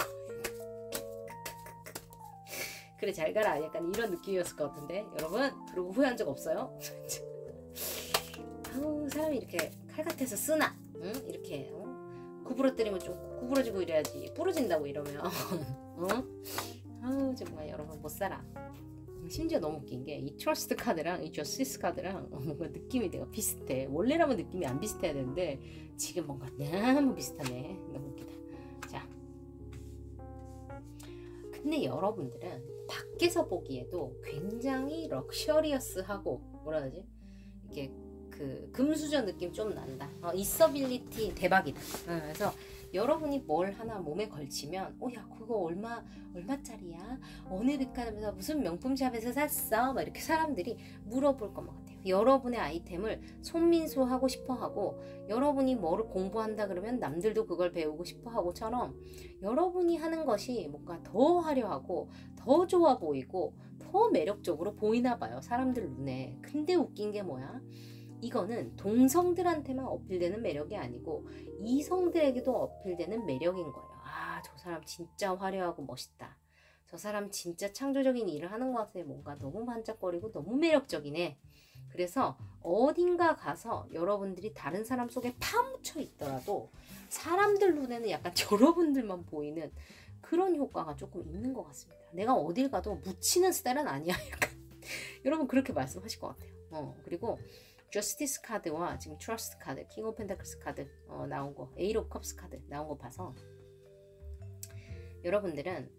그래 잘 가라 약간 이런 느낌이었을 것 같은데 여러분 그리고 후회한 적 없어요? 아우 사람이 이렇게 칼 같아서 쓰나? 응? 이렇게 구부러뜨리면 좀 구부러지고 이래야지 부러진다고 이러면 아우 정말 여러분 못살아. 심지어 너무 웃긴 게 이 트러스트 카드랑 이 저스티스 카드랑 뭔가 느낌이 내가 비슷해. 원래라면 느낌이 안 비슷해야 되는데 지금 뭔가 너무 비슷하네. 너무 웃기다. 자, 근데 여러분들은 밖에서 보기에도 굉장히 럭셔리어스하고 뭐라 하지? 이게 그 금수저 느낌 좀 난다. 있어빌리티 대박이다. 그래서 여러분이 뭘 하나 몸에 걸치면 야 그거 얼마짜리야? 어느 백화점에서 무슨 명품샵에서 샀어? 막 이렇게 사람들이 물어볼 것만 같아요. 여러분의 아이템을 손민수하고 싶어하고 여러분이 뭐를 공부한다 그러면 남들도 그걸 배우고 싶어하고처럼 여러분이 하는 것이 뭔가 더 화려하고 더 좋아 보이고 더 매력적으로 보이나 봐요. 사람들 눈에. 근데 웃긴 게 뭐야? 이거는 동성들한테만 어필되는 매력이 아니고 이성들에게도 어필되는 매력인 거예요. 저 사람 진짜 화려하고 멋있다. 저 사람 진짜 창조적인 일을 하는 것 같아. 뭔가 너무 반짝거리고 너무 매력적이네. 그래서 어딘가 가서 여러분들이 다른 사람 속에 파묻혀 있더라도 사람들 눈에는 약간 여러분들만 보이는 그런 효과가 조금 있는 것 같습니다. 내가 어딜 가도 묻히는 스타일은 아니야. 약간 여러분 그렇게 말씀하실 것 같아요. 그리고 저스티스 카드와 지금 트러스트 카드, 킹 오브 펜타클스 카드 나온 거, 에이트 오브 컵스 카드 나온 거 봐서 여러분들은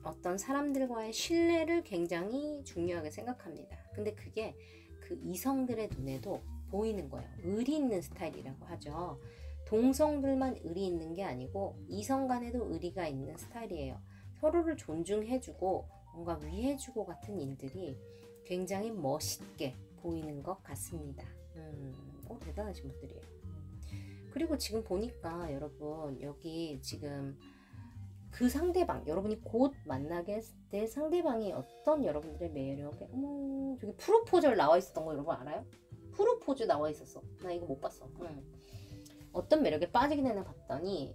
어떤 사람들과의 신뢰를 굉장히 중요하게 생각합니다. 근데 그게 그 이성들의 눈에도 보이는 거예요. 의리 있는 스타일이라고 하죠. 동성들만 의리 있는 게 아니고 이성 간에도 의리가 있는 스타일이에요. 서로를 존중해주고 뭔가 위해주고 같은 일들이 굉장히 멋있게 보이는 것 같습니다. 대단하신 분들이에요. 그리고 지금 보니까 여러분 여기 지금 그 상대방 여러분이 곧 만나게 했을 때 상대방이 어떤 여러분들의 매력에 저기 프로포절 나와 있었던 거 여러분 알아요? 프로포즈 나와 있었어. 나 이거 못 봤어. 어떤 매력에 빠지게 되나 봤더니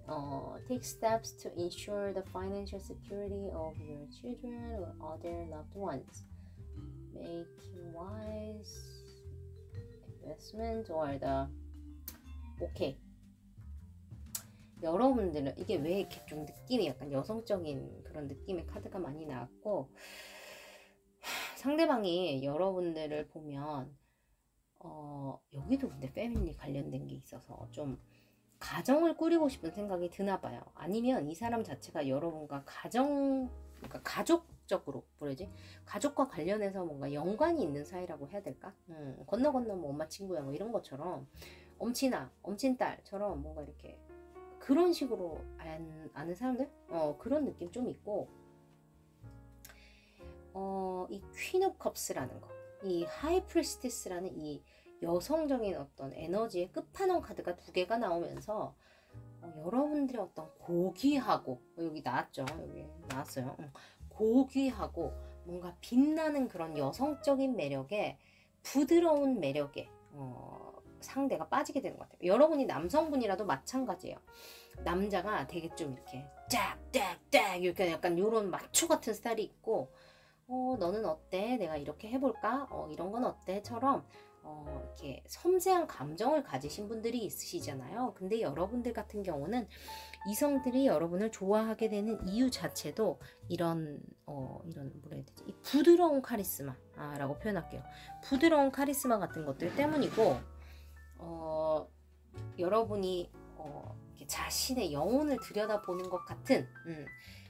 take steps to ensure the financial security of your children or other loved ones. Making wise investment or the 오케이. 여러분들은 이게 왜 이렇게 좀 느낌이 약간 여성적인 그런 느낌의 카드가 많이 나왔고 상대방이 여러분들을 보면 여기도 근데 패밀리 관련된 게 있어서 좀 가정을 꾸리고 싶은 생각이 드나 봐요. 아니면 이 사람 자체가 여러분과 그러니까 가족적으로 뭐라지? 가족과 관련해서 뭔가 연관이 있는 사이라고 해야 될까? 건너 뭐 엄마 친구야 뭐 이런 것처럼 엄친딸처럼 뭔가 이렇게 그런 식으로 아는 사람들? 그런 느낌 좀 있고 이 퀸 오브 컵스라는 거, 이 하이 프리스티스라는 이 여성적인 어떤 에너지의 끝판왕 카드가 두 개가 나오면서 여러분들의 어떤 고귀하고 여기 나왔죠. 여기 나왔어요. 고귀하고 뭔가 빛나는 그런 여성적인 매력에 부드러운 매력에 상대가 빠지게 되는 것 같아요. 여러분이 남성분이라도 마찬가지예요. 남자가 되게 좀 이렇게 짝짝짝 이렇게 약간 요런 마초 같은 스타일이 있고 너는 어때? 내가 이렇게 해볼까? 이런 건 어때? 처럼 이렇게 섬세한 감정을 가지신 분들이 있으시잖아요. 근데 여러분들 같은 경우는 이성들이 여러분을 좋아하게 되는 이유 자체도 이런 뭐라 해야 되지? 이 부드러운 카리스마라고 표현할게요. 부드러운 카리스마 같은 것들 때문이고, 여러분이 이렇게 자신의 영혼을 들여다보는 것 같은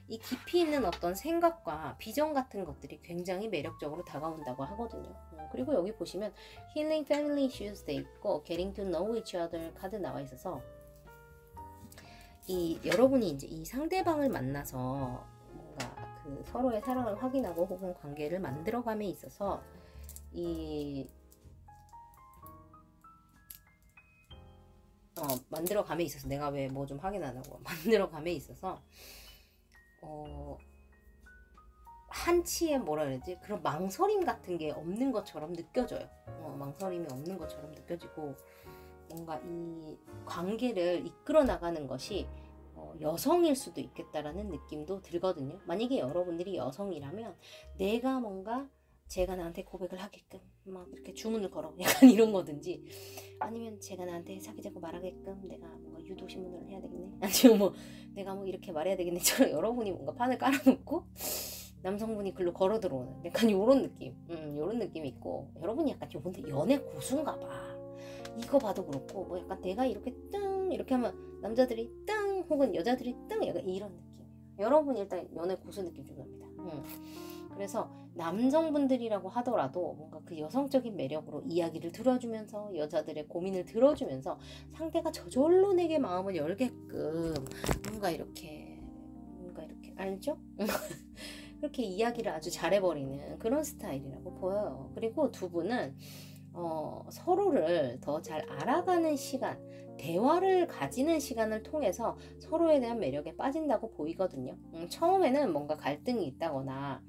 이 깊이 있는 어떤 생각과 비전 같은 것들이 굉장히 매력적으로 다가온다고 하거든요. 그리고 여기 보시면 Healing Family Issues 돼 있고 Getting to Know Each Other 카드 나와 있어서, 이 여러분이 이제 이 상대방을 만나서 뭔가 그 서로의 사랑을 확인하고 혹은 관계를 만들어감에 있어서 만들어감에 있어서 내가 왜 뭐 좀 확인하냐고 만들어감에 있어서 한치의 뭐라 그러지? 그런 망설임 같은 게 없는 것처럼 느껴져요. 망설임이 없는 것처럼 느껴지고, 뭔가 이 관계를 이끌어 나가는 것이 여성일 수도 있겠다라는 느낌도 들거든요. 만약에 여러분들이 여성이라면 내가 뭔가 제가 나한테 고백을 하게끔 막 이렇게 주문을 걸어 약간 이런 거든지, 아니면 제가 나한테 사귀자고 말하게끔 내가 뭔가 유도 신문을 해야 되겠네, 아니면 뭐 내가 뭐 이렇게 말해야 되겠네처럼 여러분이 뭔가 판을 깔아놓고 남성분이 글로 걸어 들어오는 약간 요런 느낌, 요런 느낌이 있고, 여러분이 약간 요번에 연애 고수인가 봐. 이거 봐도 그렇고, 뭐 약간 내가 이렇게 뜬 이렇게 하면 남자들이 뜬 혹은 여자들이 뜬 약간 이런 느낌. 여러분 일단 연애 고수 느낌 좀 납니다. 그래서 남성분들이라고 하더라도 뭔가 그 여성적인 매력으로 이야기를 들어주면서 여자들의 고민을 들어주면서 상대가 저절로 내게 마음을 열게끔 뭔가 이렇게 알죠? 그렇게 이야기를 아주 잘해버리는 그런 스타일이라고 보여요. 그리고 두 분은 서로를 더 잘 알아가는 시간, 대화를 가지는 시간을 통해서 서로에 대한 매력에 빠진다고 보이거든요. 처음에는 뭔가 갈등이 있다거나,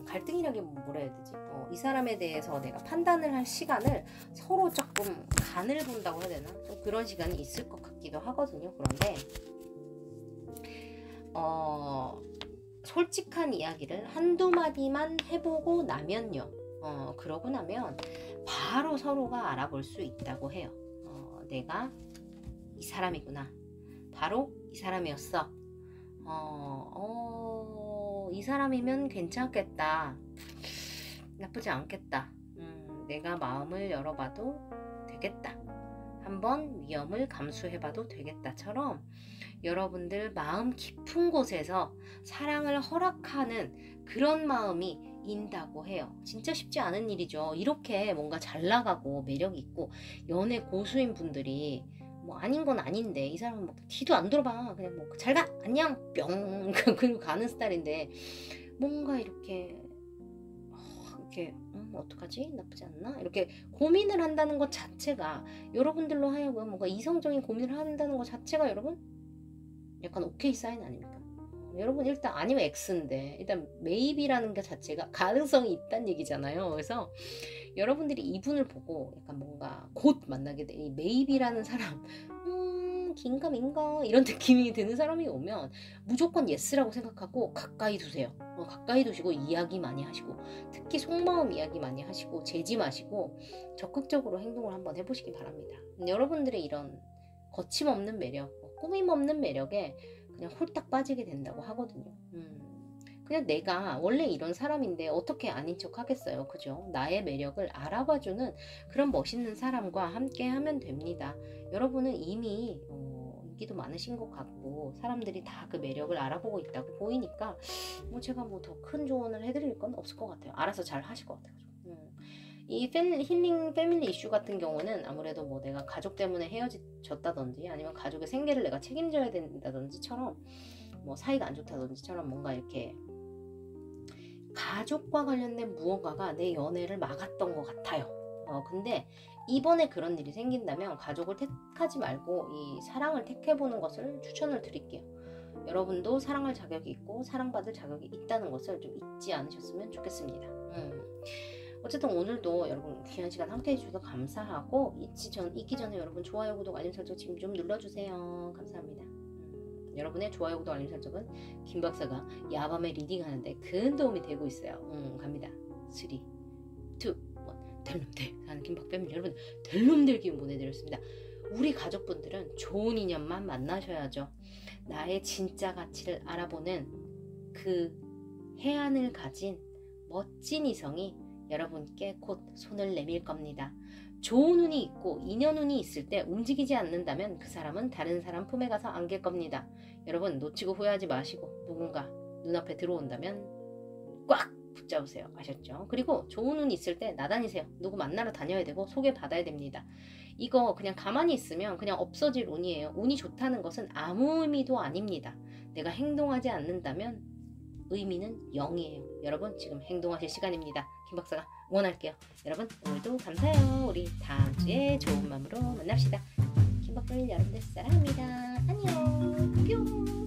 갈등이라기 뭐라 해야 되지? 이 사람에 대해서 내가 판단을 할 시간을 서로 조금 간을 본다고 해야 되나? 좀 그런 시간이 있을 것 같기도 하거든요. 그런데 솔직한 이야기를 한두 마디만 해보고 나면요, 그러고 나면 바로 서로가 알아볼 수 있다고 해요. 내가 이 사람이구나, 바로 이 사람이었어, 이 사람이면 괜찮겠다, 나쁘지 않겠다, 내가 마음을 열어봐도 되겠다, 한번 위험을 감수해봐도 되겠다처럼 여러분들 마음 깊은 곳에서 사랑을 허락하는 그런 마음이 인다고 해요. 진짜 쉽지 않은 일이죠. 이렇게 뭔가 잘 나가고 매력 있고 연애 고수인 분들이 뭐 아닌 건 아닌데, 이 사람은 뭐 뒤도 안 돌아봐, 그냥 뭐 잘 가, 안녕, 뿅 그리고 가는 스타일인데, 뭔가 이렇게 어떡하지? 나쁘지 않나? 이렇게 고민을 한다는 것 자체가, 여러분들로 하여금 뭔가 이성적인 고민을 한다는 것 자체가 여러분 약간 오케이 사인 아닙니까? 여러분 일단 아니면 X인데, 일단 maybe라는 것 자체가 가능성이 있다는 얘기잖아요. 그래서 여러분들이 이분을 보고 약간 뭔가 곧 만나게 돼, 이 maybe라는 사람, 긴가민가 이런 느낌이 드는 사람이 오면 무조건 예스라고 생각하고 가까이 두세요. 가까이 두시고 이야기 많이 하시고, 특히 속마음 이야기 많이 하시고 재지 마시고 적극적으로 행동을 한번 해보시기 바랍니다. 여러분들의 이런 거침없는 매력, 꾸밈 없는 매력에 그냥 홀딱 빠지게 된다고 하거든요. 그냥 내가 원래 이런 사람인데 어떻게 아닌 척 하겠어요. 그죠? 나의 매력을 알아봐주는 그런 멋있는 사람과 함께 하면 됩니다. 여러분은 이미 인기도 많으신 것 같고 사람들이 다 그 매력을 알아보고 있다고 보이니까 뭐 제가 뭐 더 큰 조언을 해드릴 건 없을 것 같아요. 알아서 잘 하실 것 같아요. 이 힐링 패밀리 이슈 같은 경우는 아무래도 뭐 내가 가족 때문에 헤어졌다든지, 아니면 가족의 생계를 내가 책임져야 된다든지처럼, 뭐 사이가 안 좋다든지처럼 뭔가 이렇게 가족과 관련된 무언가가 내 연애를 막았던 것 같아요. 근데 이번에 그런 일이 생긴다면 가족을 택하지 말고 이 사랑을 택해보는 것을 추천을 드릴게요. 여러분도 사랑할 자격이 있고 사랑받을 자격이 있다는 것을 좀 잊지 않으셨으면 좋겠습니다. 어쨌든 오늘도 여러분 귀한 시간 함께 해주셔서 감사하고, 잊기 전에 여러분 좋아요, 구독, 알림 설정 지금 좀 눌러주세요. 감사합니다. 여러분의 좋아요, 구독, 알림 설정은 김 박사가 야밤에 리딩하는데 큰 도움이 되고 있어요. 갑니다. 3, 2, 1. 될 놈들 사는 김박 패밀리 여러분, 될 놈들 기운 보내드렸습니다. 우리 가족분들은 좋은 인연만 만나셔야죠. 나의 진짜 가치를 알아보는 그 해안을 가진 멋진 이성이 여러분께 곧 손을 내밀 겁니다. 좋은 운이 있고 인연운이 있을 때 움직이지 않는다면 그 사람은 다른 사람 품에 가서 안길 겁니다. 여러분 놓치고 후회하지 마시고 누군가 눈앞에 들어온다면 꽉 붙잡으세요. 아셨죠? 그리고 좋은 운이 있을 때 나다니세요. 누구 만나러 다녀야 되고 소개받아야 됩니다. 이거 그냥 가만히 있으면 그냥 없어질 운이에요. 운이 좋다는 것은 아무 의미도 아닙니다. 내가 행동하지 않는다면 의미는 0이에요. 여러분 지금 행동하실 시간입니다. 김박사가 응원할게요. 여러분 오늘도 감사해요. 우리 다음 주에 좋은 마음으로 만납시다. 김박사는 여러분들 사랑합니다. 안녕. 뿅.